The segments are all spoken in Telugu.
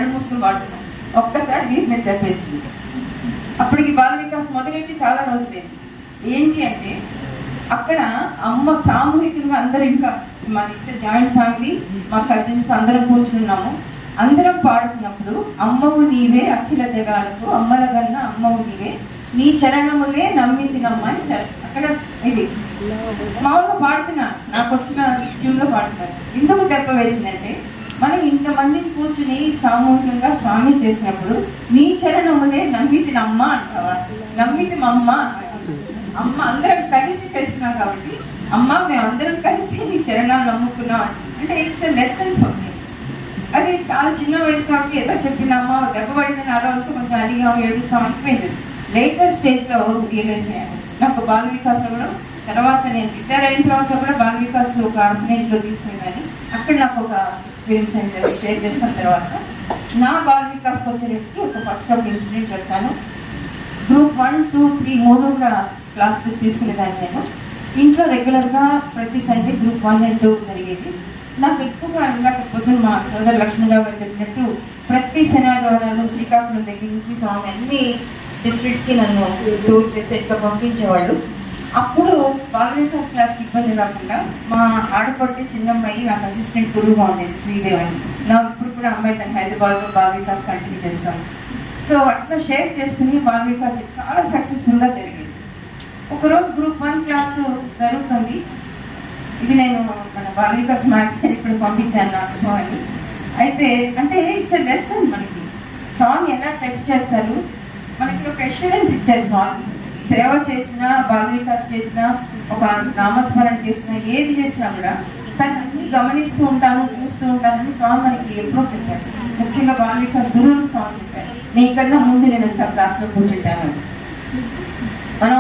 కళ్ళు మూసుకుని పాడుతున్నాం. ఒక్కసారి వీరి మీద దెబ్బేసింది. అప్పటికి బాల వికాస్ మొదలెట్టి చాలా రోజులేదు. ఏంటి అంటే అక్కడ అమ్మ సామూహికంగా అందరూ, ఇంకా మాది జాయింట్ ఫ్యామిలీ, మా కజిన్స్ అందరం కూర్చున్నాము. అందరం పాడుతున్నప్పుడు అమ్మవు నీవే అఖిల జగాలకు అమ్మల గన్న అమ్మవు నీవే నీ చరణములే నమ్మితినమ్మ అని అక్కడ ఇది మామూలుగా పాడుతున్నా, నాకు వచ్చిన ట్యూన్లో పాడుతున్నారు. ఎందుకు దెబ్బ వేసిందంటే మనం ఇంతమందిని కూర్చుని సామూహికంగా స్వామి చేసినప్పుడు నీ చరణములే నమ్మితినమ్మ అంటావా, నమ్మితిమమ్మ అమ్మ అందరం కలిసి చేస్తున్నాం కాబట్టి అమ్మ మేమందరం కలిసి నీ చరణాలు నమ్ముకున్నాం అంటే it's a lesson for me. అది చాలా చిన్న వయసు కాబట్టి ఏదో చెప్పిందమ్మ దెబ్బ పడిందని అరవంతా కొంచెం అలిగా ఏడుస్తాం అనిపోయింది. లేటర్ స్టేజ్లో రియలైజ్ అయ్యాను. నాకు బాల వికాస్లో కూడా తర్వాత నేను రిటైర్ అయిన తర్వాత కూడా బాల వికాస్ ఒక ఆర్ఫనేజ్లో తీసుకున్నాను. అక్కడ నాకు ఒక ఎక్స్పీరియన్స్ అయింది, అది షేర్ చేసిన తర్వాత నా బాల వికాస్కి వచ్చేటికి ఒక ఫస్ట్ ఒక ఇన్సిడెంట్ చెప్తాను. గ్రూప్ 1, 2, 3 3 కూడా క్లాసెస్ తీసుకునేదాన్ని. నేను ఇంట్లో రెగ్యులర్గా ప్రతి సండే గ్రూప్ 1 and 2 జరిగేది. నాకు ఎక్కువగా ఇందాక పొద్దున్న మా సోదరు లక్ష్మణరావు గారు చెప్పినట్టు ప్రతి శనివారాలు శ్రీకాకుళం దగ్గర నుంచి స్వామి అన్ని డిస్ట్రిక్ట్స్కి నన్ను టూర్ చేసేట్టుగా పంపించేవాళ్ళు. అప్పుడు బాల వికాస్ క్లాస్కి ఇబ్బంది రాకుండా మా ఆడపడితే చిన్నమ్మాయి నాకు అసిస్టెంట్ గురువుగా ఉండేది, శ్రీదేవి అని. నాకు ఇప్పుడు కూడా అమ్మాయి తను హైదరాబాద్లో బాల వికాస్ కంటిన్యూ చేస్తాను. సో అట్లా షేర్ చేసుకుని బాల వికాస్ చాలా సక్సెస్ఫుల్గా జరిగింది. ఒకరోజు గ్రూప్ 1 క్లాసు జరుగుతుంది. ఇది నేను మన బాల వికాస్ మ్యాథ్స్ ఇప్పుడు పంపించాను నా అనుభవాన్ని. అయితే అంటే ఇట్స్ ఎ లెసన్. మనకి స్వామి ఎలా టెస్ట్ చేస్తారు, మనకి ఒక అష్యూరెన్స్ ఇచ్చారు స్వామి. సేవ చేసినా, బాల వికాస్ చేసినా, ఒక నామస్మరణ చేసినా, ఏది చేసినా కూడా తను అన్ని గమనిస్తూ ఉంటాను, చూస్తూ ఉంటానని స్వామి మనకి ఎప్పుడో చెప్పారు. ముఖ్యంగా బాల వికాస్ గురువులకు స్వామి చెప్పారు, నీకన్నా ముందు నేను వచ్చా క్లాస్లో కూర్చుంటాను. మనం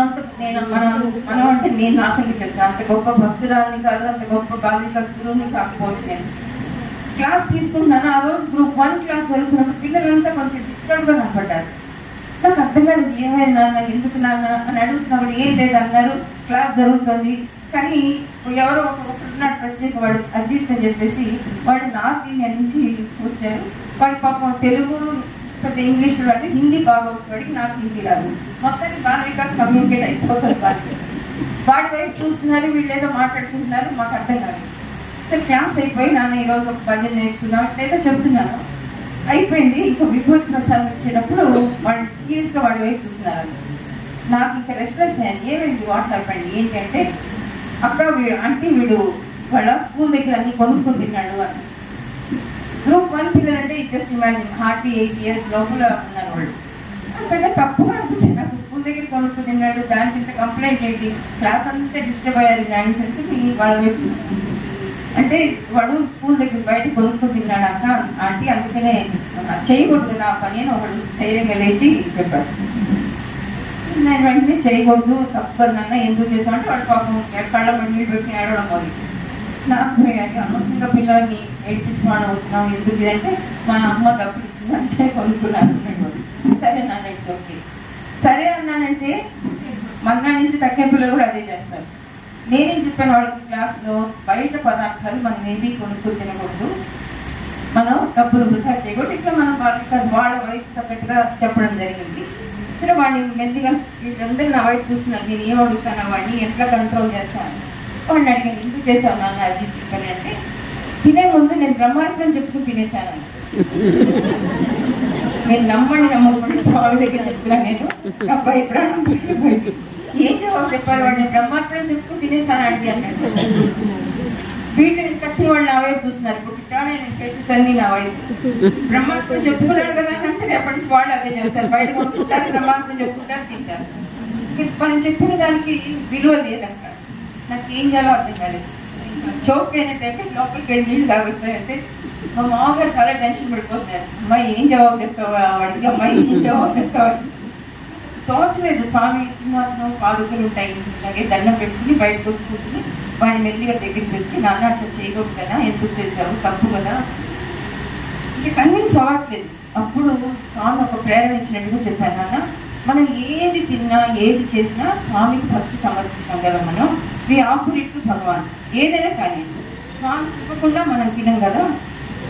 అంటే నేను నాశంగా చెప్తాను, అంత గొప్ప భక్తురాలని కాదు, అంత గొప్ప బాల వికాస్ గురువుని కాకపోవచ్చు. నేను క్లాస్ తీసుకుంటున్నాను. ఆ రోజు గ్రూప్ 1 క్లాస్ జరుగుతున్నప్పుడు పిల్లలంతా కొంచెం డిస్టర్బ్గా కనపడ్డారు. నాకు అర్థం కాలేదు, ఏమైంది నాన్న, ఎందుకు నాన్న అని అడుగుతున్నప్పుడు ఏం లేదు అన్నారు. క్లాస్ జరుగుతుంది కానీ ఎవరో ఒకరున్నాడు ప్రత్యేక, వాడు అజిత్ అని చెప్పేసి, వాడు నార్త్ ఇండియా నుంచి వచ్చారు. వాడి పాపం తెలుగు పెద్ద ఇంగ్లీష్ రాదు, హిందీ బాగా వాడికి, నాకు హిందీ రాదు. మొత్తానికి బాల వికాస్ కమ్యూనికేట్ అయిపోతుంది. వాడి వైపు చూస్తున్నారు, వీళ్ళు ఏదో మాట్లాడుకుంటున్నారు, మాకు అర్థం కాదు. సరే క్లాస్ అయిపోయి నాన్న ఈరోజు ఒక భజన నేర్చుకుందాం అట్లేదో చెప్తున్నాను. అయిపోయింది. ఇంకా విభూతి ప్రసాదం వచ్చేటప్పుడు వాళ్ళు సీరియస్గా వాడి వైపు చూస్తున్నారు. నాకు ఇంకా రెస్ట్లెస్ అయ్యాను, ఏమైంది, వాట్ హ్యాపెండ్ ఏంటంటే అక్క వీడు వాళ్ళ స్కూల్ దగ్గర అన్ని కొనుక్కొని తిన్నాడు అని. గ్రూప్ 1 పిల్లలంటే జస్ట్ ఇమాజిన్ 8 years లోపల ఉన్నారు వాళ్ళు. పెద్ద తప్పుగా అనిపించింది నాకు, స్కూల్ దగ్గర కొనుక్కు తిన్నాడు, దానికి ఇంత కంప్లైంట్ ఏంటి, క్లాస్ అంతా డిస్టర్బ్ అయ్యారు దాని చెప్పి వాళ్ళ వైపు చూస్తాను. అంటే వాడు స్కూల్ దగ్గర బయట కొనుక్కు తిన్నాడు అక్క ఆంటీ, అందుకనే చేయకూడదు నా పని అని ఒకడు ధైర్యంగా లేచి చెప్పాడు. నేను వెంటనే చేయకూడదు, తప్పు నాన్న, ఎందుకు చేసామంటే వాడు పాపం కళ్ళ నీళ్ళు పెట్టి ఏడవడం మొదలు. నాకు అనవసరంగా పిల్లల్ని ఏడ్పించమని అవుతున్నాం, ఎందుకు అంటే మా అమ్మ డబ్బులు ఇచ్చింది అంటే కొనుక్కున్నాను. సరే నాన్న, ఇట్స్ ఓకే. సరే అన్నానంటే మన్నా నుంచి తక్కే పిల్లలు కూడా అదే చేస్తారు. నేనేం చెప్పాను వాళ్ళకి క్లాస్లో, బయట పదార్థాలు మనం ఏవి కొనుక్కు తినకూడదు, మనం డబ్బులు వృధా చేయకూడదు, ఇట్లా మనం వాళ్ళ వయసు తగ్గట్టుగా చెప్పడం జరిగింది. సరే వాడిని మెల్లిగా వీళ్ళందరూ నా వైపు చూస్తున్నారు, నేను ఏం అడుగుతాను, వాడిని ఎట్లా కంట్రోల్ చేస్తాను. వాడిని అడిగాను, ఎందుకు చేసావు నాన్న అజిత్ పని అంటే, తినే ముందు నేను బ్రహ్మార్పణం చెప్పుకుని తినేసాను. మీరు నమ్మకండి స్వామి దగ్గర చెప్తున్నాను, నేను అబ్బాయి ప్రాణం పోయి ఏం జవాబు చెప్పారు, వాడిని బ్రహ్మార్పణం చెప్పుకుని తినేసాను అండి అన్నాడు. వీళ్ళు కత్తి వాళ్ళు నా వైపు చూస్తున్నారు, ఇప్పుడు ఇట్లానే నేను కేసెస్ అన్ని నా వైపు. బ్రహ్మార్పణం చెప్పుకున్నాడు కదా అంటే రేపటి నుంచి వాళ్ళు అదే చేస్తారు, బయట కొనుక్కుంటారు, బ్రహ్మార్పణం చెప్పుకుంటారు, తింటారు. మనం చెప్పిన దానికి విలువ లేదంట. నాకు ఏం చేయాలో అర్థం కాలేదు. చౌక్ అయినట్టయితే లోపలికి వెళ్ళి నీళ్ళు తాగొస్తాయంటే మా మామగారు చాలా టెన్షన్ పడిపోతున్నారు, అమ్మాయి ఏం జవాబు చెప్తావా వాడికి, అమ్మాయి ఏం జవాబు చెప్తావా. తోచలేదు. స్వామి సింహాసనం పాదుకలు ఉంటాయి, అలాగే దండం పెట్టుకుని బయటకు వచ్చి కూర్చుని వాడిని మెల్లిగా దగ్గరికి వచ్చి, నాన్న అట్లా చేయకూడదు కదా, ఎందుకు చేసావు, తప్పు కదా, ఇంకా కన్విన్స్ అవ్వట్లేదు. అప్పుడు స్వామి ఒక ప్రేరణ ఇచ్చినట్టుగా చెప్పాను, నాన్న మనం ఏది తిన్నా ఏది చేసినా స్వామికి ఫస్ట్ సమర్పిస్తాం కదా, మనం వి ఆఫర్ ఇట్ టు భగవాన్. ఏదైనా కానీ స్వామి ఇవ్వకుండా మనం తినం కదా,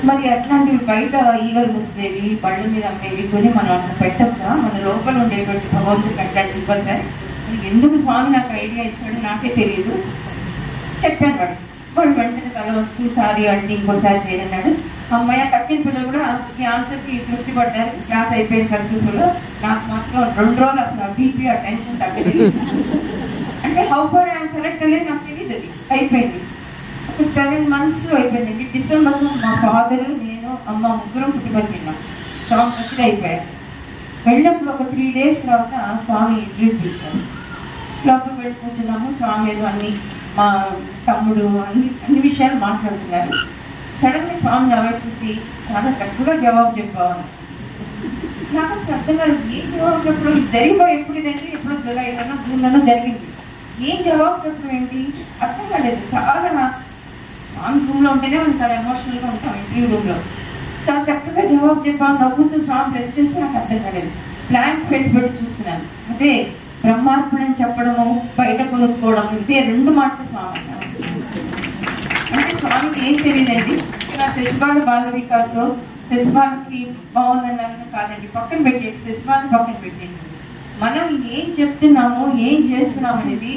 మరి అట్లాంటివి బయట ఈగలు ముసిలేవి బళ్ళ మీద అమ్మేవి కొని మనం అక్కడ పెట్టచ్చా? మన లోపల ఉండేటువంటి భగవంతుడికి అట్లాంటి ఇవ్వచ్చా? ఎందుకు స్వామి నాకు ఐడియా ఇచ్చాడు నాకే తెలియదు. చెప్పాను వాడు వెంటనే తల వచ్చి సారీ అంటే ఇంకోసారి చేయన్నాడు. అమ్మాయి తక్కిన పిల్లలు కూడా ఈ ఆన్సర్కి తృప్తి పడ్డారు. క్లాస్ అయిపోయింది సక్సెస్ఫుల్. నాకు మాత్రం 2 రోజులు అసలు ఆ బీపీ ఆ టెన్షన్ తగ్గలేదు. అంటే హౌ ఫార్ ఐఎమ్ కరెక్ట్ అనేది నాకు తెలియదు. అది అయిపోయింది. ఒక 7 months అయిపోయింది. డిసెంబర్లో మా ఫాదరు నేను అమ్మ ముగ్గురం పుట్టుకొని తిన్నాం. స్వామి బర్త్డే అయిపోయారు. వెళ్ళినప్పుడు ఒక 3 days తర్వాత స్వామి ట్రీట్ ఇచ్చారు. లోపలికి వెళ్ళి కూర్చున్నాము. స్వామి ఏదో అన్ని మా తమ్ముడు అన్ని విషయాలు మాట్లాడుతున్నారు. సడన్గా స్వామిని అవాయిడ్ చూసి చాలా చక్కగా జవాబు చెప్పాను. నాకు అసలు అర్థం కాలేదు. ఏం జవాబు చెప్పడం? జరిగిపోయి ఎప్పుడు ఇదంటే ఎప్పుడో జూలైలోనో జూన్లోనో జరిగింది. ఏం జవాబు చెప్పడం ఏంటి అర్థం కాలేదు. చాలా స్వామి రూమ్లో ఉంటేనే మనం చాలా ఎమోషనల్గా ఉంటాం. ఇంటర్వ్యూ రూమ్లో చాలా చక్కగా జవాబు చెప్పాను. నవ్వుతూ స్వామి ప్రెస్ చేస్తే నాకు అర్థం కాలేదు. బ్లాంక్ ఫేస్ పెట్టి చూస్తున్నాను. అదే బ్రహ్మార్పణం చెప్పడము, బయట కొనుక్కోవడం, ఇదే 2 మాటలు స్వామి అన్నారు. అంటే స్వామికి ఏం తెలియదండి. నా శశిబాల బాల వికాసో శశిబాలకి బాగుందన్నారని కాదండి. పక్కన పెట్టేది శశిబాలని పక్కన పెట్టండి. మనం ఏం చెప్తున్నాము ఏం చేస్తున్నాము అనేది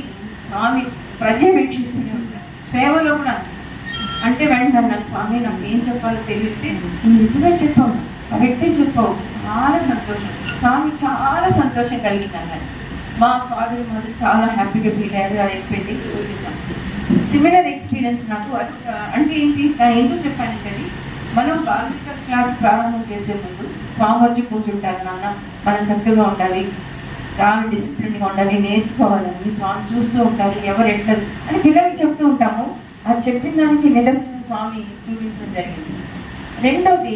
స్వామి పర్యవేక్షిస్తూనే ఉంటారు. సేవలో కూడా అంటే వెంటనే నాకు స్వామి నాకు ఏం చెప్పాలో తెలియతే నువ్వు నిజమే చెప్పావు, కరెక్టే చెప్పావు, చాలా సంతోషం స్వామి, చాలా సంతోషం కలిగింది అన్నారు. మా ఫాదర్ మదర్ చాలా హ్యాపీగా ఫీల్ అయ్యారు. అది అయిపోయింది, వచ్చేసాం. సిమిలర్ ఎక్స్పీరియన్స్ నాకు. అంటే ఏంటి నేను ఎందుకు చెప్పానంటే అది మనం బాల వికాస్ క్లాస్ ప్రారంభం చేసే ముందు స్వామి వచ్చి కూర్చుంటారు. నాన్న మనం చక్కగా ఉండాలి, చాలా డిసిప్లిన్గా ఉండాలి, నేర్చుకోవాలని స్వామి చూస్తూ ఉంటారు. ఎవరు ఎట్లదు అని పిల్లలకి చెప్తూ ఉంటాము. అది చెప్పిన దానికి నిదర్శనం స్వామి చూపించడం జరిగింది. రెండోది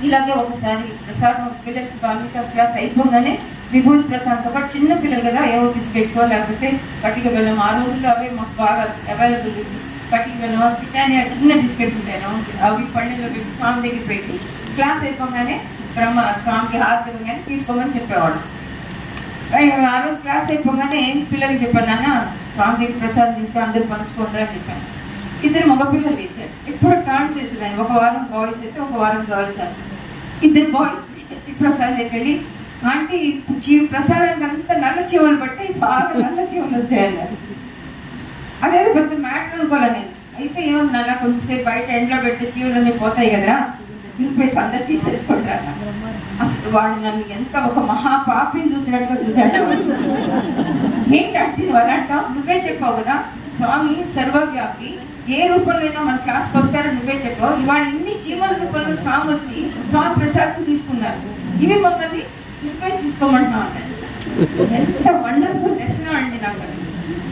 ఇలాగే ఒకసారి ప్రసాదం పిల్లలకి బాల వికాస్ క్లాస్ అయిపోగానే విభూతి ప్రసాదంతో పాటు చిన్న పిల్లలు కదా ఏవో బిస్కెట్స్ లేకపోతే పట్టిక బెల్లం, ఆ రోజుల్లో అవే మాకు బాగా అవైలబుల్. పట్టిక బెల్లం, బ్రిటానియా చిన్న బిస్కెట్స్ ఉంటాను, అవి పళ్ళెల్లో పెట్టి స్వామి దగ్గర పెట్టి క్లాస్ అయిపోగానే స్వామికి హారతి ఇవ్వగానే తీసుకోమని చెప్పేవాడు. ఆ రోజు క్లాస్ అయిపోగానే పిల్లలకి చెప్పాను, నాన్న స్వామి దగ్గర ప్రసాదం తీసుకొని అందరూ పంచుకోండి అని చెప్పాను. 2 మగపిల్లలు ఇచ్చారు. ఎప్పుడు టర్న్స్ వేసేదాన్ని. ఒక వారం బాయ్స్ అయితే ఒక వారం గర్ల్స్ అని. 2 బాయ్స్ ప్రసాదం దగ్గరికి వెళ్ళి ఆంటీ ప్రసాదానికి అంతా నల్ల చీమలు పట్టి బాగా నల్ల చీమలు వచ్చాయన్నారు. అదే పెద్ద మ్యాటర్ అనుకోలే నేను. అయితే ఏమన్నా నాకు కొంచెంసేపు బయట ఎండలో పెడితే చీమలన్నీ పోతాయి కదరా, దింపేసి అందరు తీసేసుకుంటారు. అసలు వాడు నన్ను ఎంత ఒక మహాపాపిని చూసినట్టుగా చూశాడు. ఏంటంటే నువ్వు అలా అంటావు, నువ్వే చెప్పావు కదా స్వామి సర్వవ్యాపి, ఏ రూపంలో మన క్లాస్కి వస్తారో నువ్వే చెప్పావు. ఇవాళ ఇన్ని చీమల రూపంలో స్వామి వచ్చి స్వామి ప్రసాదం తీసుకున్నారు, ఇవి మమ్మల్ని దింపేసి తీసుకోమంటున్నావు అన్నారు. ఎంత వండర్ఫుల్ లెసన్ అండి. నాకు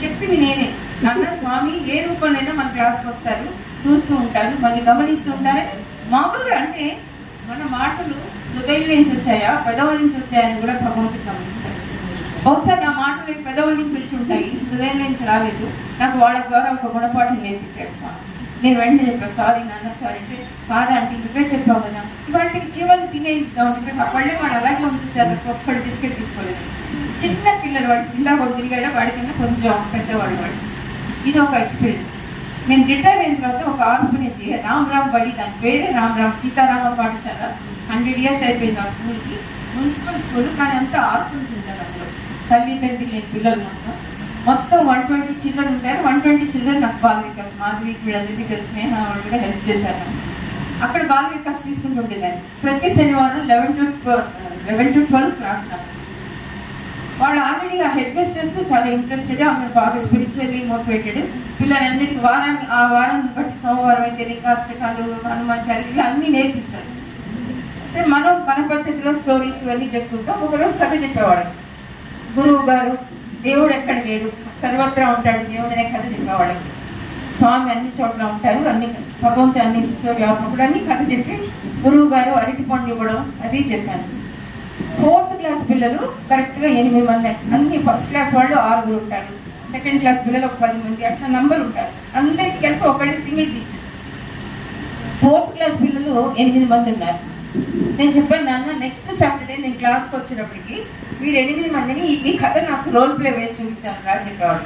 చెప్పింది నేనే. నాన్న స్వామి ఏ రూపంలో మన క్లాస్కి వస్తారు, చూస్తూ ఉంటారు, మనల్ని గమనిస్తూ ఉంటారని. మామూలుగా అంటే మన మాటలు హృదయం నుంచి వచ్చాయా పెదవుల నుంచి వచ్చాయని కూడా భగవంతుడు గమనిస్తాడు. బహుశా నా మాటలు పెదవుల నుంచి వచ్చి ఉంటాయి, హృదయం నుంచి రాలేదు. నాకు వాళ్ళ ద్వారా ఒక గుణపాఠం నేర్పించాడు స్వామి. నేను వెంటనే చెప్పాను, సారీ నాన్న సారీ అంటే, కాదా అంటే నువ్వే చెప్పావు కదా, వాటికి చీమలు తినేద్దామని చెప్పేసి ఆ పళ్ళే వాడు అలాగే ఉంచేసారు. ఒక్కడు బిస్కెట్ తీసుకోలేదు. చిన్న పిల్లలు వాడి కింద వాడు తిరిగాడు, వాడి కింద కొంచెం పెద్దవాడు వాడు. ఇది ఒక ఎక్స్పీరియన్స్. నేను రిటైర్ అయిన తర్వాత ఒక ఆర్ఫనేజ్ రామ్ బడి, దాని పేరే రామ్ సీతారామ పాఠశాల. 100 years అయిపోయింది ఆ స్కూల్కి. మున్సిపల్ స్కూల్ కానీ అంతా ఆర్ఫన్స్ ఉంటారు. అందులో తల్లిదండ్రులు లేని పిల్లలు మొత్తం 120 children ఉంటారు. 120 children నాకు బాల వికాస్ మాధవికి వీళ్ళందరికీ తెలిసిన స్నేహ వాళ్ళు కూడా హెల్ప్ చేశారు. అక్కడ బాల వికాస్ తీసుకుంటుండేదాన్ని. ప్రతి శనివారం 11 to 12 క్లాస్ నాకు. వాళ్ళు ఆల్రెడీ ఆ హెడ్ మిస్టర్స్ చాలా ఇంట్రెస్టెడ్, ఆమె బాగా స్పిరిచువల్లీ మోటివేటెడ్. పిల్లలన్నిటికీ ఆ వారాన్ని బట్టి సోమవారం అయితే లింగాష్టకాలు, హనుమాన్ చాలీస అన్నీ నేర్పిస్తారు. సరే మనం మన పద్ధతిలో స్టోరీస్ ఇవన్నీ చెప్తుంటాం. ఒకరోజు కథ చెప్పేవాడు గురువు గారు. దేవుడు ఎక్కడ లేడు, సర్వత్రా ఉంటాడు దేవుడు అనే కథ చెప్పేవాళ్ళకి. స్వామి అన్ని చోట్ల ఉంటారు, అన్ని భగవంతుడు అన్ని విశ్వవ్యాపకుడు అన్ని కథ చెప్పి గురువు గారు అరటి పండు ఇవ్వడం అది చెప్పాను. 4th class పిల్లలు కరెక్ట్గా 8 మంది. అన్ని ఫస్ట్ క్లాస్ వాళ్ళు 6 ఉంటారు, సెకండ్ క్లాస్ పిల్లలు ఒక 10 మంది, అట్లా నంబర్ ఉంటారు. అందరికి కలిపి ఒకళ్ళు సింగిల్ టీచర్. 4th class పిల్లలు 8 మంది ఉన్నారు. నేను చెప్పాను, నాన్న నెక్స్ట్ సాటర్డే నేను క్లాస్కి వచ్చినప్పటికీ మీరు 8 మందిని ఈ కథ నాకు రోల్ ప్లే వేసి చూపించాను రా చెప్పేవాడు.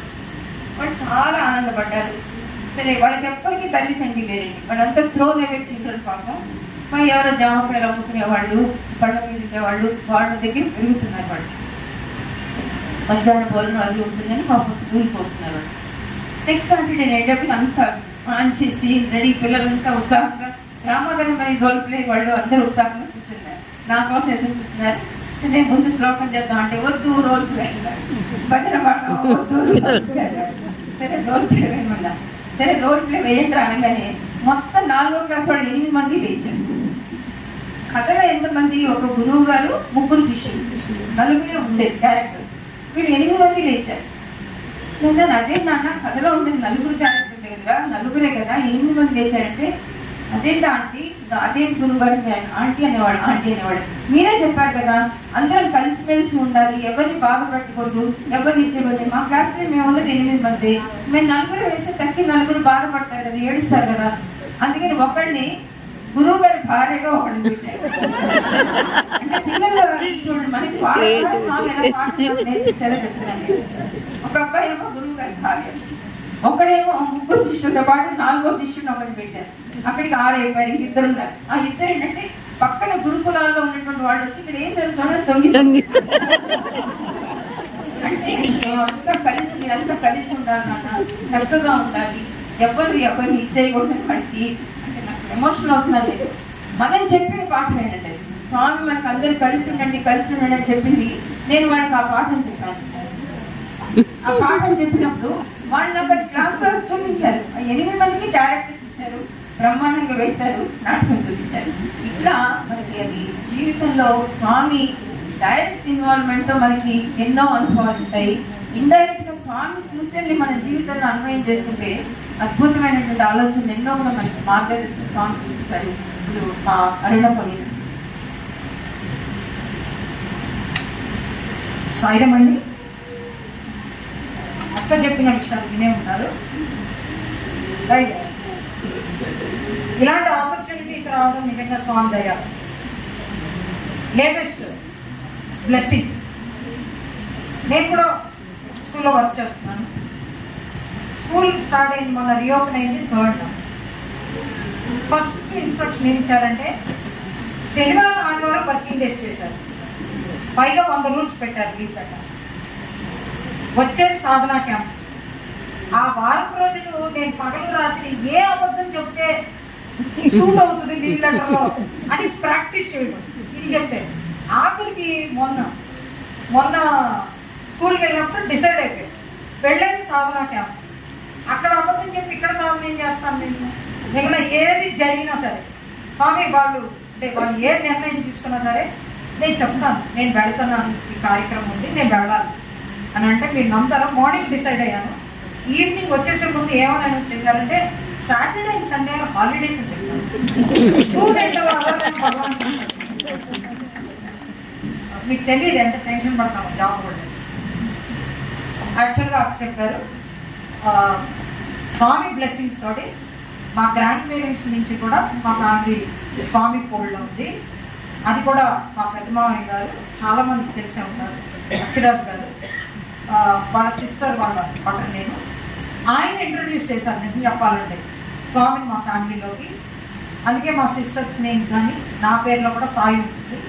వాళ్ళు చాలా ఆనందపడ్డారు. సరే వాళ్ళకి ఎప్పటికీ తల్లిదండ్రి లేరండి, వాళ్ళంతా థ్రోన్ అవే చిల్డ్రన్ పాపం. ఎవరో జామకాయలు అమ్ముకునేవాళ్ళు, పళ్ళ మీద ఉండేవాళ్ళు, వాళ్ళ దగ్గర పెరుగుతున్నారు వాళ్ళు. మధ్యాహ్నం భోజనం అది ఉంటుందని పాపం స్కూల్కి వస్తున్నారు వాళ్ళు. నెక్స్ట్ సాటర్డే నైట్ అప్పుడు అంతా మంచి సీన్ రెడీ, పిల్లలంతా ఉత్సాహంగా రామగారం అని రోల్ ప్లే వాళ్ళు అందరూ ఉత్సాహంగా కూర్చున్నారు, నా కోసం ఎదురు చూస్తున్నారు. సరే ముందు శ్లోకం చేద్దాం అంటే వద్దు రోల్ ప్లే అన్నారు, భజన పాడదాం వద్దు రోల్ ప్లే అన్నారు. సరే రోల్ ప్లే వేయమన్నా. సరే రోల్ ప్లే వేయండి అనగానే మొత్తం 4వ క్లాస్ వాళ్ళు 8 మంది లేచారు. కథలో ఎంతమంది? ఒక గురువు గారు, 3 శిష్యులు, 4 ఉండేది క్యారెక్టర్స్. వీళ్ళు 8 మంది లేచారు. నేను అదే నాన్న కథలో ఉండేది 4 క్యారెక్టర్లే కదరా, 4 కదా, 8 మంది లేచారంటే అదేంటి ఆంటీ, అదేంటి గురువు గారు ఆంటీ అనేవాడు. మీరే చెప్పారు కదా అందరం కలిసిమెలిసి ఉండాలి, ఎవరిని బాధపడకూడదు, ఎవరిని ఇచ్చేవాళ్ళు. మా క్లాస్లో మేము ఉన్నది 8 మంది, మేము 4 వేస్తే తక్కి 4 బాధపడతారు కదా, ఏడుస్తారు కదా. అందుకని ఒకడిని గురువు గారి భార్యగా ఒకడిని పెట్టారు. అంటే పిల్లలు చూడండి, మనకి స్వామి ఎలా పాట నేర్పించారో చెప్తున్నాను. ఒక అబ్బాయి ఏమో గురువు గారి భార్య, ఒకడేమో 3 శిష్యులతో పాటు 4వ శిష్యుని ఒకటి పెట్టారు. అక్కడికి 6 అయిపోయారు, ఇంకిద్దరు ఉన్నారు. ఆ ఇద్దరు ఏంటంటే పక్కన గురుకులాల్లో ఉన్నటువంటి వాళ్ళు వచ్చి ఇక్కడ ఏం జరుగుతుందో తొంగి అంటే మేమంతా కలిసి, మీరంతా కలిసి ఉండాలి నాన్న, చక్కగా ఉండాలి, ఎవరిని ఇచ్చేయకూడదు మనకి అంటే నాకు ఎమోషనల్ అవుతున్నాను. లేదు, మనం చెప్పిన పాఠం ఏంటంటే స్వామి మనకు అందరూ కలిసి ఉండండి అని చెప్పింది. నేను వాళ్ళకి ఆ పాఠం చెప్పాను. ఆ పాఠం చెప్పినప్పుడు వాళ్ళు నాకు క్లాస్లో చూపించారు. 8 మందికి క్యారెక్టర్స్ ఇచ్చారు, బ్రహ్మాండంగా వేశారు, నాటకం చూపించారు. ఇట్లా మనకి అది జీవితంలో స్వామి డైరెక్ట్ ఇన్వాల్వ్మెంట్తో మనకి ఎన్నో అనుభవాలు ఉంటాయి. ఇండైరెక్ట్గా స్వామి సూచనని మన జీవితంలో అన్వయం చేసుకుంటే అద్భుతమైనటువంటి ఆలోచనలు ఎన్నో కూడా మనకి మార్గదర్శక స్వామి చూపిస్తారు. ఇప్పుడు మా అరుణపల్లి సాయిరమండి అక్క చెప్పిన విషయాలు వినే ఉన్నారు. ఇలాంటి ఆపర్చునిటీస్ రావడం నిజంగా స్వామి దయ. Latest blessing. నేను కూడా స్కూల్లో వర్క్ చేస్తున్నాను. స్కూల్ స్టార్ట్ అయింది, మొన్న రీఓపెన్ అయింది 3rd. ఫస్ట్ ఇన్స్ట్రక్షన్ ఏమి ఇచ్చారంటే శనివారం ఆదివారం వర్కింగ్ డేస్ చేశారు. పైగా 100 రూల్స్ పెట్టారు, లీవ్ పెట్టారు. వచ్చేది సాధనా క్యాంప్. ఆ వారం రోజులు నేను పగలు రాత్రి ఏ అబద్ధం చెప్తే సూట్ అవుతుంది లీవ్ లెటర్లో అని ప్రాక్టీస్ చేయడం. ఇది చెప్తే ఆఖరికి మొన్న స్కూల్కి వెళ్ళినప్పుడు డిసైడ్ అయిపోయాను, వెళ్ళేది సాధనా క్యాంప్. అక్కడ అబద్ధం చెప్పి ఇక్కడ సాధన ఏం చేస్తాను నేను? మిగిలిన ఏది జరిగినా సరే స్వామి వాళ్ళు ఏ నిర్ణయం తీసుకున్నా సరే నేను చెప్తాను, నేను వెళ్తున్నాను, ఈ కార్యక్రమం ఉంది, నేను వెళ్ళాలి అని. అంటే మీరు నమ్ముతారా, మార్నింగ్ డిసైడ్ అయ్యాను. ఈవినింగ్ వచ్చేసే ముందు ఏమని అనౌన్స్ చేశారంటే Saturday and Sunday or holidays అని చెప్పాను. మీకు తెలియదు ఎంత టెన్షన్ పడతాము జాబ్ హోల్డర్స్. యాక్చువల్గా చెప్పారు స్వామి బ్లెస్సింగ్స్ తోటి మా గ్రాండ్ పేరెంట్స్ నుంచి కూడా మా ఫ్యామిలీ స్వామి ఫోల్డ్లో ఉంది. అది కూడా మా పెద్దమామయ్య గారు, చాలామంది తెలిసే ఉంటారు, అక్షరాజ్ గారు, వాళ్ళ సిస్టర్ వాళ్ళ డాక్టర్. నేను ఆయన ఇంట్రడ్యూస్ చేశాను నిజం చెప్పాలంటే స్వామిని మా ఫ్యామిలీలోకి. అందుకే మా సిస్టర్స్ నేమ్స్ కానీ నా పేరులో కూడా సాయి ఉంటుంది.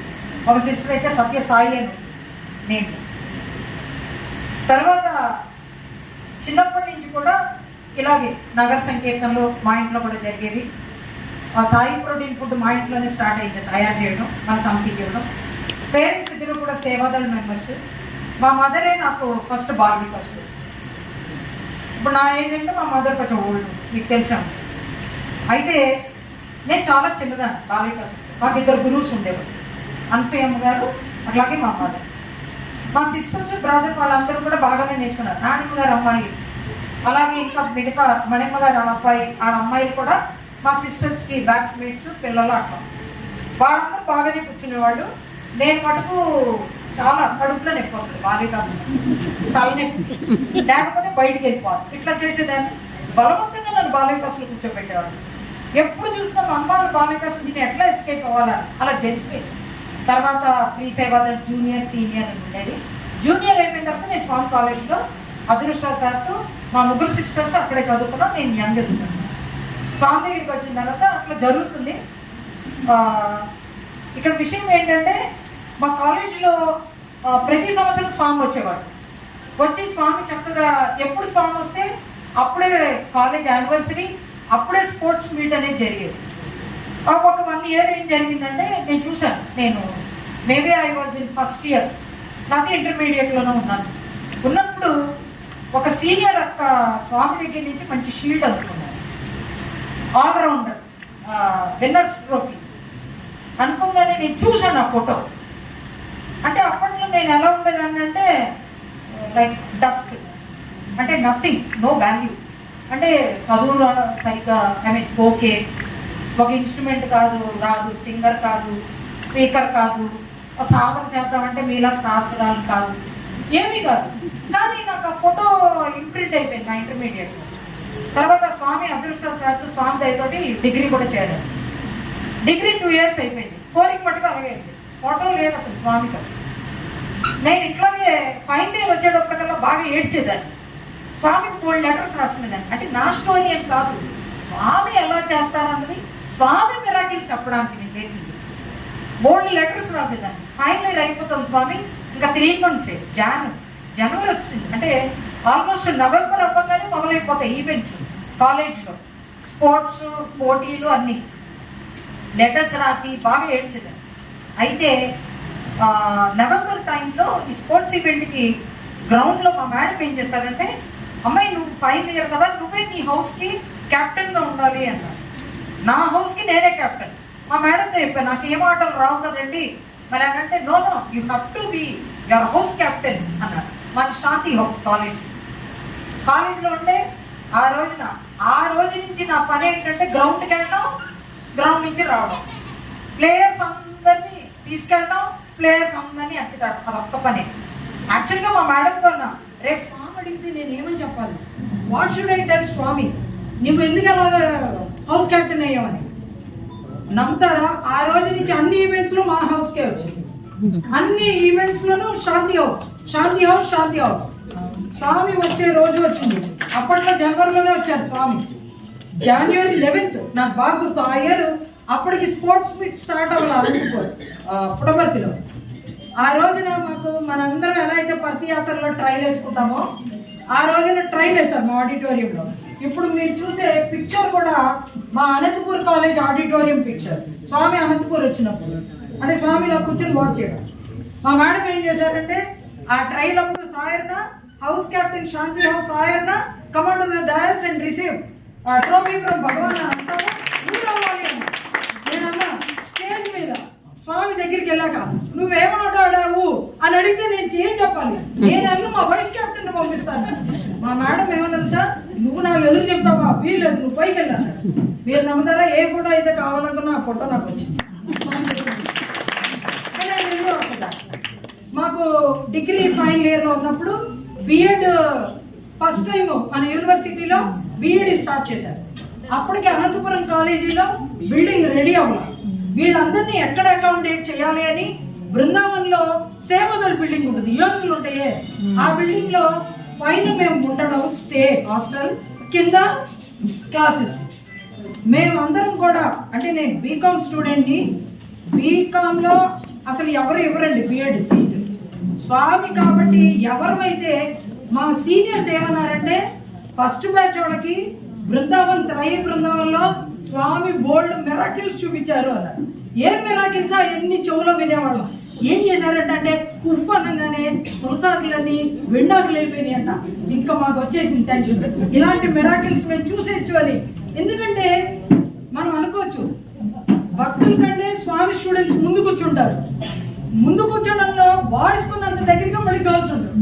ఒక సిస్టర్ అయితే సత్య సాయి అని నేను. తర్వాత చిన్నప్పటి నుంచి కూడా ఇలాగే నగర సంకీర్తనలు మా ఇంట్లో కూడా జరిగేవి. ఆ సాయి ప్రోటీన్ ఫుడ్ మా ఇంట్లోనే స్టార్ట్ అయింది తయారు చేయడం, మన సమితికి ఇవ్వడం. పేరెంట్స్ ఇద్దరు కూడా సేవాదళ మెంబర్స్. మా మదరే నాకు ఫస్ట్ బార్బీ ఫస్ట్. ఇప్పుడు నా ఏజ్ అంటే మా మదర్ కొంచెం ఓల్డ్, మీకు తెలిసాము. అయితే నేను చాలా చిన్నదాన్ని బాలికసు. మాకు 2 గురువుస్ ఉండేవారు, అనసూయమ్మ గారు, అట్లాగే మా మదర్. మా సిస్టర్స్ బ్రదర్ వాళ్ళందరూ కూడా బాగానే నేర్చుకున్నారు. నానమ్మ గారు అమ్మాయి, అలాగే ఇంకా మిగతా మణిమ్మ గారు అబ్బాయి, ఆ అమ్మాయిలు కూడా మా సిస్టర్స్కి బ్యాచ్మేట్స్, పిల్లలు అట్లా. వాళ్ళందరూ బాగానే కూర్చునేవాళ్ళు. నేను మటుకు చాలా కడుపులో నొప్పి వస్తుంది, బాలికాసం, తలనొప్పి, లేకపోతే బయటికి వెళ్ళిపోవాలి. ఇట్లా చేసేదాన్ని. బలవంతంగా నన్ను బాలికాసులు కూర్చోబెట్టేవాళ్ళు. ఎప్పుడు చూసినా మా అమ్మ బాలికాసు నేను ఎట్లా ఎస్కేప్ అవ్వాలని అలా జరిగిపోయింది. తర్వాత ప్రీ సేవాదళ జూనియర్ సీనియర్ అని ఉండేది. జూనియర్ అయిపోయిన తర్వాత నేను స్వామి కాలేజ్లో అదృష్టవశాత్తు మా ముగ్గురు సిస్టర్స్ అక్కడే చదువుకున్నాం, నేను యంగెస్ట్. స్వామి దగ్గరికి వచ్చిన తర్వాత అట్లా జరుగుతుంది. ఇక్కడ విషయం ఏంటంటే మా కాలేజీలో ప్రతి సంవత్సరం స్వామి వచ్చేవాడు. వచ్చి స్వామి చక్కగా ఎప్పుడు స్వామి వస్తే అప్పుడే కాలేజ్ యానివర్సరీ, అప్పుడే స్పోర్ట్స్ మీట్ అనేది జరిగేది. ఒక 1 year ఏం జరిగిందంటే నేను చూశాను. నేను maybe I was in first year, నాకు ఇంటర్మీడియట్లోనే ఉన్నప్పుడు ఒక సీనియర్ అక్క స్వామి దగ్గర నుంచి మంచి షీల్డ్ అందుకున్నారు, ఆల్రౌండర్ విన్నర్స్ ట్రోఫీ అనుకోగానే నేను చూశాను ఆ ఫోటో. అంటే అప్పట్లో నేను ఎలా ఉండేదాన్ని అంటే లైక్ డస్ట్, అంటే నథింగ్, నో వాల్యూ. అంటే చదువులో సరిగ్గా ఓకే, ఒక ఇన్స్ట్రుమెంట్ కాదు, రాదు, సింగర్ కాదు, స్పీకర్ కాదు, సాధన చేద్దామంటే మీలాగా సాధకురాలు కాదు, ఏమీ కాదు. కానీ నాకు ఆ ఫోటో ఇంప్రింట్ అయిపోయింది నా ఇంటర్మీడియట్లో. తర్వాత స్వామి అదృష్టవశాత్తు స్వామి దయతోటి డిగ్రీ కూడా చేరాను. డిగ్రీ 2 years అయిపోయింది. కోరిక మటుకు అలాగే ఫోటో లేదు అసలు స్వామితో. నేను ఇట్లాగే ఫైనల్ ఇయర్ వచ్చేటప్పటికల్లా బాగా ఏడ్చేదాన్ని. స్వామికి 4 letters రాసుకునేదాన్ని. అంటే నా స్టోరీ ఏం కాదు, స్వామి ఎలా చేస్తారన్నది స్వామి మిరాకిల్ చెప్పడానికి నేను చేసింది. 4 letters రాసేదాన్ని. ఫైనల్ ఇయర్ అయిపోతుంది స్వామి, ఇంకా 3 months, జనవరి వచ్చింది. అంటే ఆల్మోస్ట్ నవంబర్ అవ్వగానే మొదలైపోతాయి ఈవెంట్స్ కాలేజ్లో, స్పోర్ట్స్ పోటీలు అన్నీ. లెటర్స్ రాసి బాగా ఏడ్చేదాన్ని. అయితే నవంబర్ టైంలో ఈ స్పోర్ట్స్ ఈవెంట్కి గ్రౌండ్లో మా మేడం ఏం చేశారంటే, అమ్మాయి నువ్వు ఫైనల్ ఇయర్ కదా, నువ్వే నీ హౌస్కి క్యాప్టెన్గా ఉండాలి అన్నారు. నా హౌస్కి నేనే క్యాప్టెన్. మా మేడంతో చెప్పాను, నాకు ఏం ఆటలు రావు కదండి. మరి అనంటే no you have to be your house captain అన్నారు. మాది శాంతి హౌస్ కాలేజ్లో ఉంటే ఆ రోజు నుంచి నా పని ఏంటంటే గ్రౌండ్కి వెళ్ళడం, గ్రౌండ్ నుంచి రావడం, ప్లేయర్స్ అందరినీ తీసుకెళ్ళడం, ప్లేయర్స్ అందరినీ అప్పితాడు, అదొక్క పని. యాక్చువల్గా మా మేడంతో రేపు స్వామి అడిగితే నేను ఏమని చెప్పాలి, వాట్ షుడ్ ఐ టెల్ స్వామి, నువ్వు ఎందుకు అలాగా హౌస్ క్యాప్టెన్ అయ్యావని. నమ్ముతారా, ఆ రోజు నుంచి అన్ని ఈవెంట్స్లో మా హౌస్కే వచ్చింది. అన్ని ఈవెంట్స్లోనూ శాంతి హౌస్. స్వామి వచ్చే రోజు వచ్చింది. అప్పట్లో జనవరిలోనే వచ్చారు స్వామి. January 11th నాకు బాగా గుర్తు. ఆ ఇయర్ అప్పటికి స్పోర్ట్స్ మీట్ స్టార్ట్ అవ్వాలి పుడమర్తిలో. ఆ రోజున మాకు మనందరం ఎలా అయితే పర్తియాత్రలో ట్రైల్ వేసుకుంటామో ఆ రోజున ట్రైల్ వేశారు మా ఆడిటోరియంలో. ఇప్పుడు మీరు చూసే పిక్చర్ కూడా మా అనంతపూర్ కాలేజ్ ఆడిటోరియం పిక్చర్. స్వామి అనంతపూర్ వచ్చినప్పుడు అంటే స్వామిలో కూర్చొని వాచ్ చేయడం. మా మేడం ఏం చేశారంటే, ఆ ట్రైల్ అప్పుడు సాయర్న హౌస్ క్యాప్టెన్ శాంతి హౌస్ సాయర్న command to the dais and receive trophy from Bhagavan అంటాము. నేనన్నా స్టేజ్ మీద స్వామి దగ్గరికి వెళ్ళాక నువ్వేం ఆట ఆడావు అని అడిగితే నేను ఏం చెప్పాలి, నేను మా వైస్ కెప్టెన్ పంపిస్తాను. మా మేడం ఏమన్నా సార్, నువ్వు నాకు ఎదురు చెప్తావా, వీల్లేదు, నువ్వు పైకి వెళ్ళాను. మీరు నమ్ముతారా, ఏ ఫోటో అయితే కావాలనుకున్నా ఆ ఫోటో నాకు వచ్చింది. మాకు డిగ్రీ ఫైనల్ ఇయర్లో ఉన్నప్పుడు బిఎడ్ ఫస్ట్ టైం మన యూనివర్సిటీలో బిఎడ్ స్టార్ట్ చేశారు. అప్పటికి అనంతపురం కాలేజీలో బిల్డింగ్ రెడీ అవ్వాలి. వీళ్ళందరినీ ఎక్కడ అకామిడేట్ చేయాలి అని బృందావన్లో సేవదల్ బిల్డింగ్ ఉంటుంది, యోగులు ఉంటాయే, ఆ బిల్డింగ్ లో పైన మేము ఉండడం స్టే హాస్టల్, కింద క్లాసెస్. మేము అందరం కూడా, అంటే నేను బీకామ్ స్టూడెంట్ని, బీకామ్లో అసలు ఎవరు ఇవ్వరండి బిఎడ్ సీట్. స్వామి కాబట్టి ఎవరైతే మా సీనియర్స్ ఏమన్నారంటే, ఫస్ట్ బ్యాచ్ వాళ్ళకి బృందావన్లో స్వామి బోల్డ్ మిరాకిల్స్ చూపించారు అన్నారు. ఏం మిరాకిల్స్, ఎన్ని చెవులో వినేవాళ్ళం. ఏం చేశారంటే ఉప్పు అనగానే తులసాకులని వెండాకులు అయిపోయినాయి అంట. ఇంకా మాకు వచ్చేసింది టెన్షన్, ఇలాంటి మిరాకిల్స్ మేము చూసేయచ్చు అని. ఎందుకంటే మనం అనుకోవచ్చు భక్తుల కంటే స్వామి స్టూడెంట్స్ ముందు కూర్చుంటారు, ముందు కూర్చోడంలో వాయిస్ అంత దగ్గరగా మళ్ళీ గర్ల్స్ ఉంటారు.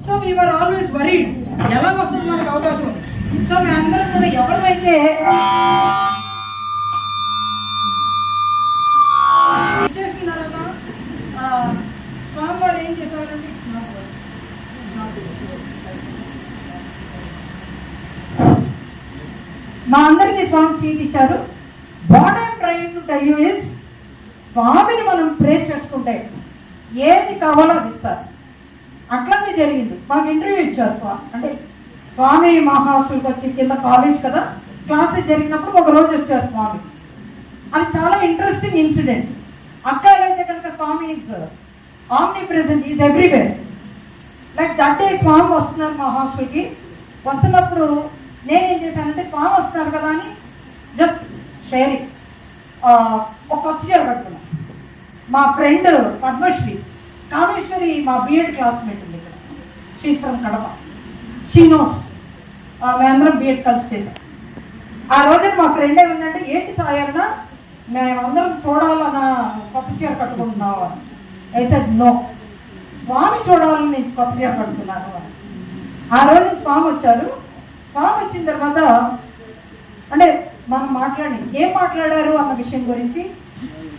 సో వీఆర్ ఆల్వేస్ వరీడ్ ఎలాగొస్తుంది మనకు అవకాశం. సో మేమందరం కూడా ఎవరైతే ఇచ్చేసిన తర్వాత స్వామి వారు ఏం చేసేవారంటే, మా అందరికీ స్వామి సీట్ ఇచ్చారు. What I'm trying to tell you is, స్వామిని మనం ప్రేర్ చేసుకుంటే ఏది కావాలో అది ఇస్తారు. అట్లాగే జరిగింది. మాకు ఇంటర్వ్యూ ఇచ్చారు స్వామి, అంటే స్వామి మా హాస్టల్కి వచ్చి, కింద కాలేజ్ కదా, క్లాసెస్ జరిగినప్పుడు ఒక రోజు వచ్చారు స్వామి. అది చాలా ఇంట్రెస్టింగ్ ఇన్సిడెంట్. అక్కడైతే కనుక Swami is omnipresent, is everywhere. Like that day Swami వస్తున్నారు మా హాస్టల్కి. వస్తున్నప్పుడు నేనేం చేశానంటే, స్వామి వస్తున్నారు కదా అని జస్ట్ షేరింగ్ ఒక కొత్త చీర కట్టుకున్నాను. మా ఫ్రెండ్ పద్మశ్రీ కామేశ్వరి మా బిఎడ్ క్లాస్మేట్ ఉంది ఇక్కడ, she's from Kadapa, she knows. మేమందరం బిఎడ్ కలిసి చేశాం. ఆ రోజున మా ఫ్రెండ్ ఏమందంటే, ఏంటి సాయన్న మేమందరం చూడాలన్నా కొత్త చీర కట్టుకుంటున్నావు అని. ఐ సెడ్ నో, స్వామి చూడాలని నేను కొత్త చీర కట్టుకున్నాను అని. ఆ రోజు స్వామి వచ్చారు. స్వామి వచ్చిన తర్వాత అంటే మనం ఏం మాట్లాడారు అన్న విషయం గురించి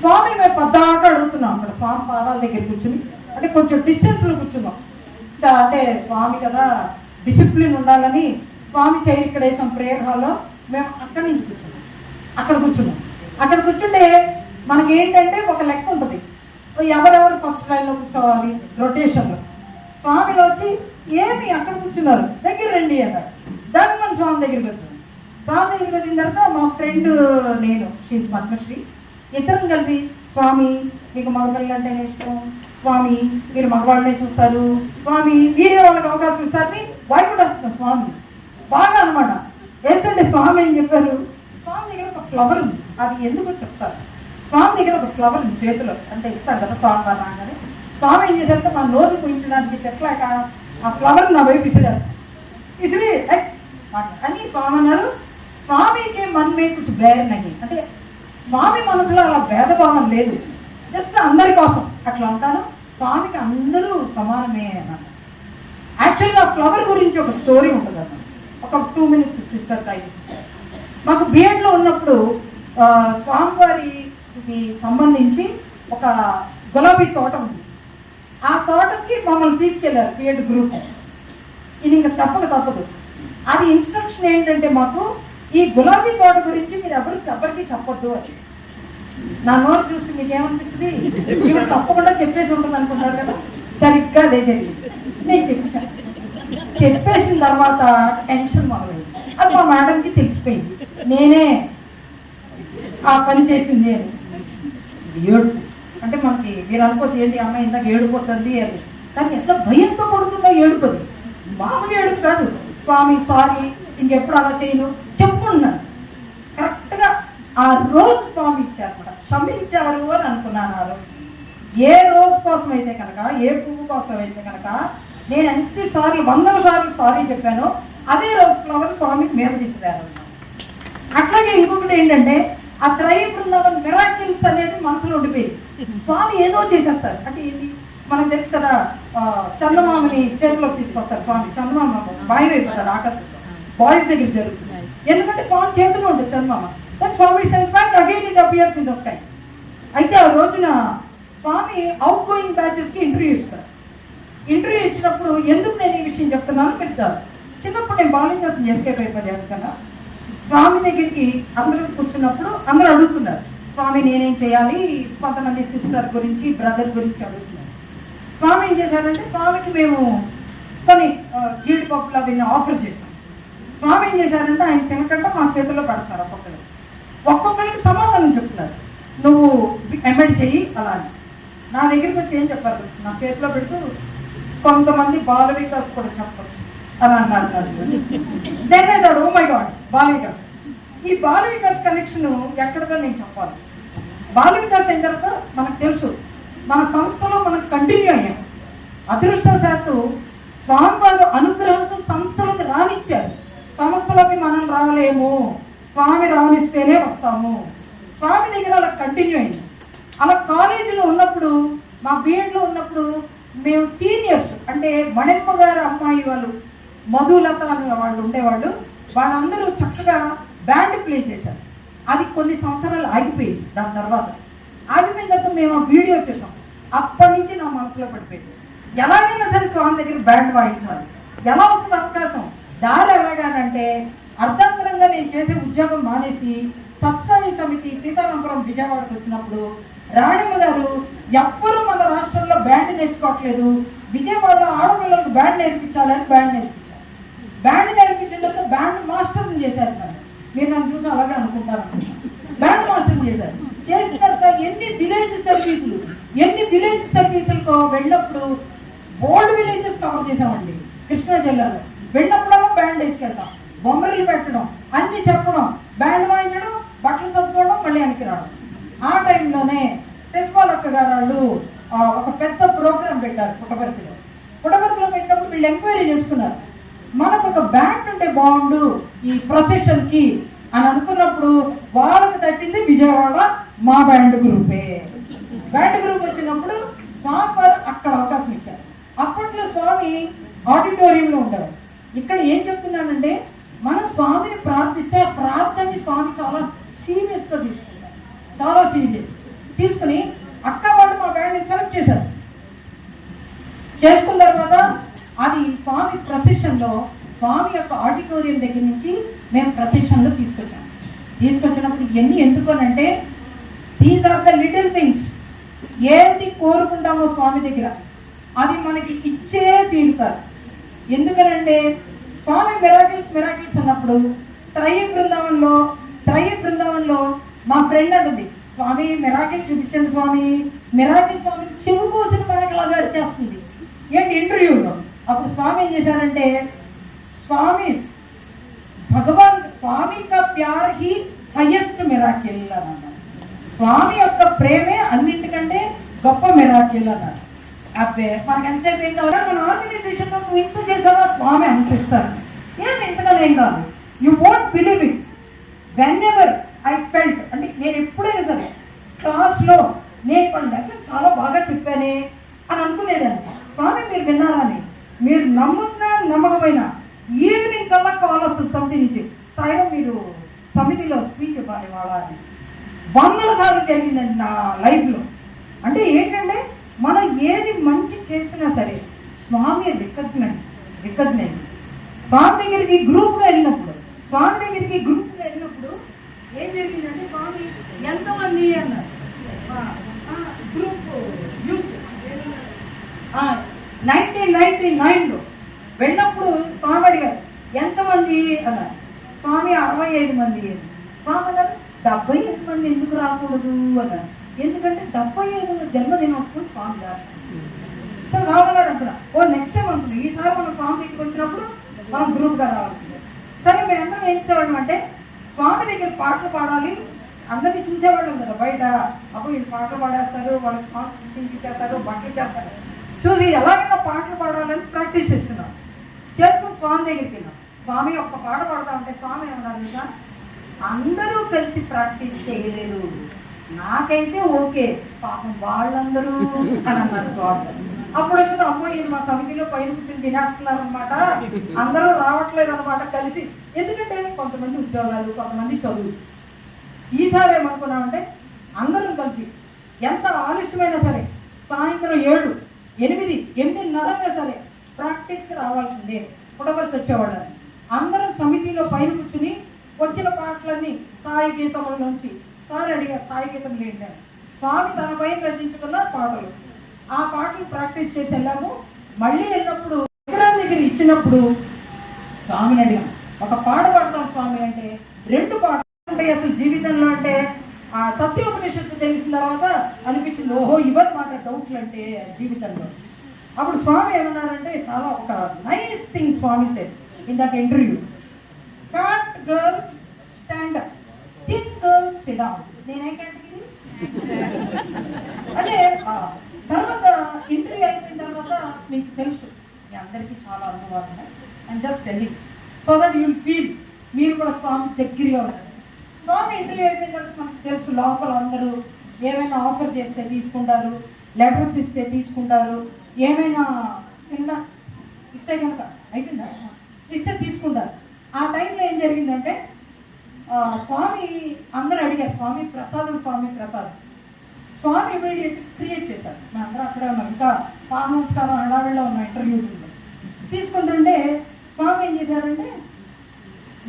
స్వామిని మేము పద్దాకా అడుగుతున్నాం. అక్కడ స్వామి పాదాల దగ్గర కూర్చుని, అంటే కొంచెం డిస్టెన్స్లో కూర్చున్నాం. అంటే స్వామి కదా డిసిప్లిన్ ఉండాలని స్వామి చైర్ ఇక్కడ వేసాం ప్రేయర్ హాల్లో. మేము అక్కడి నుంచి కూర్చున్నాం. అక్కడ కూర్చుంటే మనకి ఏంటంటే ఒక లెక్క ఉంటుంది, ఎవరెవరు ఫస్ట్ లైన్లో కూర్చోవాలి రొటేషన్లో. స్వామిలో వచ్చి ఏమి అక్కడ కూర్చున్నారు, దగ్గర రండి అన్నారు. దాన్ని మనం స్వామి దగ్గరికి వచ్చాం. స్వామి దగ్గరికి వచ్చిన తర్వాత మా ఫ్రెండ్ నేను, షీజ్ పద్మశ్రీ, ఇద్దరం కలిసి, స్వామి మీకు మగపిల్లలు అంటేనే ఇష్టం, స్వామి మీరు మగవాళ్ళనే చూస్తారు, స్వామి వీరే వాళ్ళకి అవకాశం ఇస్తారని వాయిపుడు వస్తున్నాం స్వామి బాగా అనమాట. వేసండి స్వామి ఏం చెప్పారు, స్వామి దగ్గర ఒక ఫ్లవర్ ఉంది, అది ఎందుకో చెప్తారు. స్వామి దగ్గర ఒక ఫ్లవర్ ఉంది చేతిలో, అంటే ఇస్తారు కదా స్వామి వారు రాగానే. స్వామి ఏం చేశారంటే మా నోరు పూయించడానికి ఎట్లాగా ఆ ఫ్లవర్ నా వైపు విసిరి అని స్వామి అన్నారు. స్వామికి మనమే కొంచెం బేర్ నగి, అంటే స్వామి మనసులో అలా భేదభావం లేదు, జస్ట్ అందరి కోసం అట్లా ఉంటాను. స్వామికి అందరూ సమానమే అన్నమాట. యాక్చువల్గా ఫ్లవర్ గురించి ఒక స్టోరీ ఉంటుంది అన్నమాట. ఒక 2 minutes సిస్టర్ టైం. మాకు బిఎడ్లో ఉన్నప్పుడు స్వామివారికి సంబంధించి ఒక గులాబీ తోట ఉంది. ఆ తోటకి మమ్మల్ని తీసుకెళ్లారు బిఎడ్ గ్రూప్. ఇది ఇంకా చెప్పక తప్పదు. అది ఇన్స్ట్రక్షన్ ఏంటంటే, మాకు ఈ గులాబీ తోట గురించి మీరు ఎవరికి చెప్పొద్దు అని. నా నోరు చూసి మీకు ఏమనిపిస్తుంది, ఇవి తప్పకుండా చెప్పేసి ఉంటుంది అనుకుంటారు కదా. సరిగ్గా అదే జరిగింది. నేను చెప్పేసిన తర్వాత టెన్షన్ మొదలైంది. అది మా మేడంకి తెలిసిపోయింది, నేనే ఆ పని చేసింది అని. ఏడుపు అంటే మనకి మీరు అనుకోవచ్చు, ఏంటి అమ్మాయి ఇందాక ఏడిపోతుంది అని. కానీ ఎట్లా భయంతో పడుతుందో ఏడుపుది, మామూలు ఏడుపు కాదు. స్వామి సారీ, ఇంకెప్పుడు అలా చేయను చెప్పుకున్నాను. కరెక్ట్గా ఆ రోజు స్వామి ఇచ్చారన్నమాట, క్షమించారు అని అనుకున్నాను. ఆ రోజు ఏ రోజు కోసం అయితే కనుక, ఏ పువ్వు కోసం అయితే కనుక నేను ఎన్నిసార్లు 100 సార్లు సారీ చెప్పాను, అదే రోజు ఫ్లవర్ స్వామికి మీద తీసుకురారు. అట్లాగే ఇంకొకటి ఏంటంటే, ఆ త్రయ బృందావన్ మిరాకిల్స్ అనేది మనసులో ఉండిపోయింది. స్వామి ఏదో చేసేస్తారు అంటే ఏంటి మనకు తెలుసు కదా, చందమామని చేతిలోకి తీసుకొస్తారు స్వామి. చందమామ బాయిలో అయిపోతారు ఆకాశంలో, బాయ్స్ దగ్గర జరుగుతుంది. ఎందుకంటే స్వామి చేతిలో ఉంటుంది చందమామ. That Swami sends back again it appears in the sky. అయితే ఆ రోజున స్వామి అవుట్ గోయింగ్ బ్యాచెస్కి ఇంటర్వ్యూ ఇస్తారు. ఇంటర్వ్యూ ఇచ్చినప్పుడు ఎందుకు నేను ఈ విషయం చెప్తున్నాను, పెద్దారు చిన్నప్పుడు నేను బాలింగ్ ఎస్కేప్ అయిపోయాను కదా. స్వామి దగ్గరికి అందరూ కూర్చున్నప్పుడు అందరూ అడుగుతున్నారు, స్వామి నేనేం చేయాలి, కొంతమంది సిస్టర్ గురించి బ్రదర్ గురించి అడుగుతున్నారు. స్వామి ఏం చేశారంటే, స్వామికి మేము కొన్ని జీడిపప్పులు అవి ఆఫర్ చేశాం. స్వామి ఏం చేశారంటే, ఆయన తినకుండా మా చేతుల్లో పెడతారు. ఒక్కొక్కరికి సమాధానం చెప్తున్నారు, నువ్వు ఎంబడి చెయ్యి అలా అని. నా దగ్గరికి వచ్చి ఏం చెప్పారు, నా చేతిలో పెడుతూ కొంతమంది బాల వికాస్ కూడా చెప్పచ్చు అని అన్నారు. Then I thought, oh my God, Bala Vikas. ఈ బాల వికాస్ కనెక్షన్ ఎక్కడదో నేను చెప్పాలి. బాల వికాస్ అయిన తర్వాత మనకు తెలుసు, మన సంస్థలో మనం కంటిన్యూ అయ్యాం. అదృష్టవశాత్తు స్వామివారు అనుగ్రహంతో సంస్థలోకి రానిచ్చారు. సంస్థలోకి మనం రాలేము, స్వామి రానిస్తేనే వస్తాము. స్వామి దగ్గర అలా కంటిన్యూ అయింది. అలా కాలేజీలో ఉన్నప్పుడు, మా బిఎడ్లో ఉన్నప్పుడు మేము సీనియర్స్ అంటే మణిప్ప గారు అమ్మాయి వాళ్ళు, మధులత అని వాళ్ళు ఉండేవాళ్ళు, వాళ్ళందరూ చక్కగా బ్యాండ్ ప్లే చేశారు. అది కొన్ని సంవత్సరాలు ఆగిపోయింది. దాని తర్వాత ఆగిపోయిన తర్వాత మేము ఆ వీడియో చేసాం. అప్పటి నుంచి నా మనసులో పడిపోయింది, ఎలాగైనా సరే స్వామి దగ్గర బ్యాండ్ వాయించాలి. ఎలా వస్తుంది అవకాశం, దారి ఎలాగానంటే, అర్ధాంతరంగా నేను చేసే ఉద్యోగం మానేసి సత్సాయి సమితి సీతారాంపురం విజయవాడకు వచ్చినప్పుడు రాణిమ్మ గారు ఎవ్వరూ మన రాష్ట్రంలో బ్యాండ్ నేర్చుకోవట్లేదు, విజయవాడలో ఆడపిల్లలకు బ్యాండ్ నేర్పించాలని బ్యాండ్ నేర్పించారు. బ్యాండ్ నేర్పించిన తర్వాత బ్యాండ్ మాస్టర్ని చేశారు నన్ను. మీరు నన్ను చూసి అలాగే అనుకుంటారు అనుకుంటున్నాను. బ్యాండ్ మాస్టర్ని చేశారు. చేసిన తర్వాత ఎన్ని విలేజ్ సర్వీసులకు వెళ్ళినప్పుడు బోల్డ్ విలేజెస్ కవర్ చేసామండి కృష్ణా జిల్లాలో. వెళ్ళినప్పుడల్లా బ్యాండ్ వేసుకెళ్తాం, బొమ్మరిలు పెట్టడం, అన్ని చెప్పడం, బ్యాండ్ వాయించడం, బట్టలు సర్దుకోవడం, మళ్ళీ వెనక్కి రావడం. ఆ టైంలోనే శశిపాలక్క గారు వాళ్ళు ఒక పెద్ద ప్రోగ్రాం పెట్టారు పుట్టపర్తిలో పెట్టినప్పుడు వీళ్ళు ఎంక్వైరీ చేసుకున్నారు, మనకు ఒక బ్యాండ్ ఉంటే బాగుండు ఈ ప్రొసెషన్కి అని అనుకున్నప్పుడు వాళ్ళకి తట్టింది విజయవాడ మా బ్యాండ్ గ్రూపే. బ్యాండ్ గ్రూప్ వచ్చినప్పుడు స్వామి వారు అక్కడ అవకాశం ఇచ్చారు. అప్పట్లో స్వామి ఆడిటోరియంలో ఉండేవారు. ఇక్కడ ఏం చెప్తున్నానంటే మన స్వామిని ప్రార్థిస్తే ఆ ప్రార్థనని స్వామి చాలా సీరియస్గా తీసుకుంటారు. చాలా సీరియస్ తీసుకుని అక్క వాళ్ళు మా బ్యాండ్ని సెలెక్ట్ చేశారు. చేసుకున్న తర్వాత అది స్వామి ప్రొసెషన్లో స్వామి యొక్క ఆడిటోరియం దగ్గర నుంచి మేము ప్రొసెషన్లో తీసుకొచ్చినప్పుడు ఇవన్నీ ఎందుకనంటే these are the little things. ఏది కోరుకుంటామో స్వామి దగ్గర అది మనకి ఇచ్చే తీరుతారు. ఎందుకనంటే స్వామి మిరాకిల్స్ అన్నప్పుడు త్రయ బృందావనంలో మా ఫ్రెండ్ అంటుంది, స్వామి మిరాకిల్ చూపించండి స్వామి. మిరాకిల్ స్వామి చెవు కోసిన మిరాకిల్ వచ్చేస్తుంది ఏంటి ఇంటర్వ్యూలో. అప్పుడు స్వామి ఏం చేశారంటే స్వామి కా ప్యార్ హీ హైయెస్ట్ మిరాకిల్ అని అన్నారు. స్వామి యొక్క ప్రేమే అన్నింటికంటే గొప్ప మిరాకిల్ అన్నారు. అబ్బే మనకి ఎంతసేపు ఏం కావాలా, మన ఆర్గనైజేషన్లో నువ్వు ఇంత చేసావా స్వామి అనిపిస్తారు. ఏంటి ఇంతగానే ఏం కాదు. You won't believe it. When ever I felt అంటే నేను ఎప్పుడైనా సరే క్లాస్లో నేను వాళ్ళ లెసన్ చాలా బాగా చెప్పానే అని అనుకునేదాన్ని. స్వామి మీరు విన్నారా అని. మీరు నమ్మకమైన ఈవినింగ్ కల్లా కాల్ వస్తుంది సమితి నుంచి, సాయం మీరు సమితిలో స్పీచ్ ఇవ్వాలి వాళ్ళ అని. 100 సార్లు జరిగిందండి నా లైఫ్లో. అంటే ఏంటంటే మనం ఏది మంచి చేసినా సరే స్వామి రికగ్నైజ్. స్వామి దగ్గరికి గ్రూప్గా వెళ్ళినప్పుడు ఏం జరిగిందంటే స్వామి ఎంతమంది అన్నారు గ్రూప్ యూత్ 1999లో వెళ్ళినప్పుడు స్వామి అడిగారు ఎంతమంది అన్నారు. స్వామి 65 మంది. స్వామి అన్నారు 75 మంది ఎందుకు రాకూడదు అన్నారు. ఎందుకంటే 75 జన్మదినోత్సవం స్వామి గారు. సో రావాలన్నారు అక్కడ. నెక్స్ట్ టైం అనుకున్నాం ఈసారి మనం స్వామి దగ్గరికి వచ్చినప్పుడు మనం గ్రూప్గా రావాల్సిందే. సరే మేమందరం ఏం చేసేవాళ్ళం అంటే స్వామి దగ్గర పాటలు పాడాలి, అందరినీ చూసేవాళ్ళం కదా బయట. అప్పుడు వీళ్ళు పాటలు పాడేస్తారు, వాళ్ళకి సాంగ్స్ ఇచ్చేస్తారు, బట్టలు ఇచ్చేస్తారు. చూసి ఎలాగైనా పాటలు పాడాలని ప్రాక్టీస్ చేసుకుని స్వామి దగ్గరికి వెళ్ళాం. స్వామి ఒక్క పాట పాడుతూ ఉంటే స్వామి ఏమన్నారు కదా, అందరూ కలిసి ప్రాక్టీస్ చేయలేదు, నాకైతే ఓకే, పాపం వాళ్ళందరూ అని అన్నారు స్వామి. అప్పుడు ఎందుకు అమ్మో ఈయన మా సమితిలో పైన కూర్చొని తినేస్తున్నారు అనమాట, అందరూ రావట్లేదు అనమాట కలిసి. ఎందుకంటే కొంతమంది ఉద్యోగాలు, కొంతమంది చదువు. ఈసారి ఏమనుకున్నామంటే అందరం కలిసి ఎంత ఆలస్యమైనా సరే సాయంత్రం 7, 8, 8:30 సరే ప్రాక్టీస్కి రావాల్సిందే. పుట్టపర్తి వచ్చేవాళ్ళని అందరం సమితిలో పైన కూర్చుని వచ్చిన పాటలన్నీ సాయి గీతముల నుంచి సార్ అడిగారు సాయి గీతములు ఏంటని. స్వామి తన పైన రచించుకున్న పాటలు, ఆ పాటలు ప్రాక్టీస్ చేసి వెళ్ళాము. మళ్ళీ వెళ్ళినప్పుడు విగ్రహం దగ్గర ఇచ్చినప్పుడు స్వామిని అడిగాము ఒక పాట పాడతాం స్వామి అంటే 2 పాటలు ఉంటాయి అసలు జీవితంలో. అంటే ఆ సత్యోపనిషత్తు తెలిసిన తర్వాత అనిపించింది ఓహో ఇవన్నీ మాట డౌట్లు అంటే జీవితంలో. అప్పుడు స్వామి ఏమన్నారంటే చాలా ఒక nice thing Swami said in that interview, fat girls stand up, thin girls sit down. నేనేంటంటే అంటే తర్వాత ఇంటర్వ్యూ అయిపోయిన తర్వాత మీకు తెలుసు మీ అందరికీ చాలా అనుభవాలు ఉన్నాయి. And just telling so that you'll feel మీరు కూడా స్వామి దగ్గరగా ఉంటారు. స్వామి ఇంటర్వ్యూ అయిపోయిన తర్వాత మనకు తెలుసు లోపల అందరూ ఏమైనా ఆఫర్ చేస్తే తీసుకుంటారు, లెటర్స్ ఇస్తే తీసుకుంటారు, ఏమైనా కింద ఇస్తే కనుక అయిపోయిందా ఇస్తే తీసుకుంటారు. ఆ టైంలో ఏం జరిగిందంటే స్వామి అందరూ అడిగారు స్వామి ప్రసాదం. స్వామి ఇమీడియట్ క్రియేట్ చేశారు. మేము అందరూ అక్కడే ఉన్నాం, ఇంకా ఫామ్ హౌస్ కాలం హడావిడిలో ఉన్న ఇంటర్వ్యూ తీసుకుంటుంటే స్వామి ఏం చేశారంటే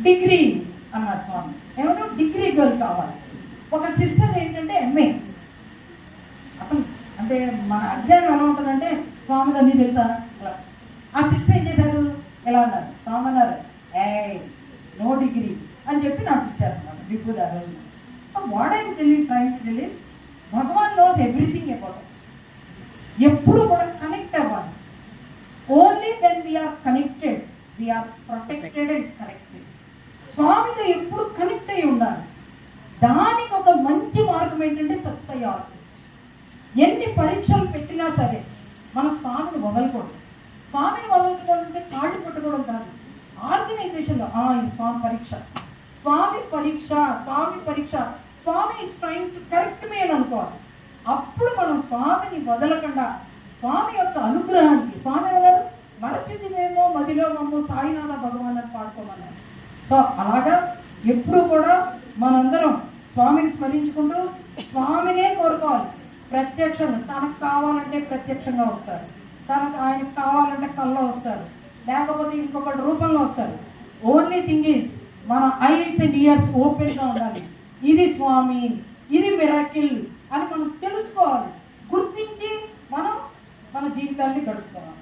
డిగ్రీ అన్నారు. స్వామి ఏమన్నా డిగ్రీ గర్ల్ కావాలి. ఒక సిస్టర్ ఏంటంటే ఎంఏ. అసలు అంటే మన అధ్యాయం ఎలా ఉంటుందంటే స్వామి గారిని తెలుసా అలా. ఆ సిస్టర్ ఏం చేశారు ఇలా అన్నారు. స్వామి అన్నారు, ఏ నో డిగ్రీ అని చెప్పి నాకు ఇచ్చారన్నమాట విభూది ఆ రోజు. So what I'm trying to tell is Bhagavan knows everything about us. ఎప్పుడు కూడా కనెక్ట్ అవ్వాలి. Only when we're connected we're protected and connected. స్వామితో ఎప్పుడు కనెక్ట్ అయి ఉండాలి. దానికి ఒక మంచి మార్గం ఏంటంటే సత్సయాలు. ఎన్ని పరీక్షలు పెట్టినా సరే మన స్వామిని వదలకూడదు. స్వామిని వదలకుంటే కాళ్ళు పట్టుకోవడం కాదు. ఆర్గనైజేషన్లో ఇది స్వామి పరీక్ష, స్వామి పరీక్ష, స్వామి పరీక్ష, స్వామి ఇస్ ట్రైంగ్ టు కరెక్ట్ మీ అని అనుకోవాలి. అప్పుడు మనం స్వామిని వదలకుండా స్వామి యొక్క అనుగ్రహానికి, స్వామి ఎవరు మరచిదివేమో మదిలో మమ్ము సాయినాథ భగవాన్ అని పాడుకోమన్నారు. సో అలాగా ఎప్పుడు కూడా మనందరం స్వామిని స్మరించుకుంటూ స్వామినే కోరుకోవాలి. ప్రత్యక్షంగా తనకు కావాలంటే ప్రత్యక్షంగా వస్తారు, ఆయనకు కావాలంటే కల్లో వస్తారు, లేకపోతే ఇంకొకటి రూపంలో వస్తారు. ఓన్లీ థింగ్ ఈజ్ మన ఐస్ అండ్ ఇయర్స్ ఓపెన్గా ఉండాలి. ఇది స్వామి, ఇది మిరాకిల్ అని మనం తెలుసుకోవాలి, గుర్తించి మనం మన జీవితాన్ని గడుపుకోవాలి.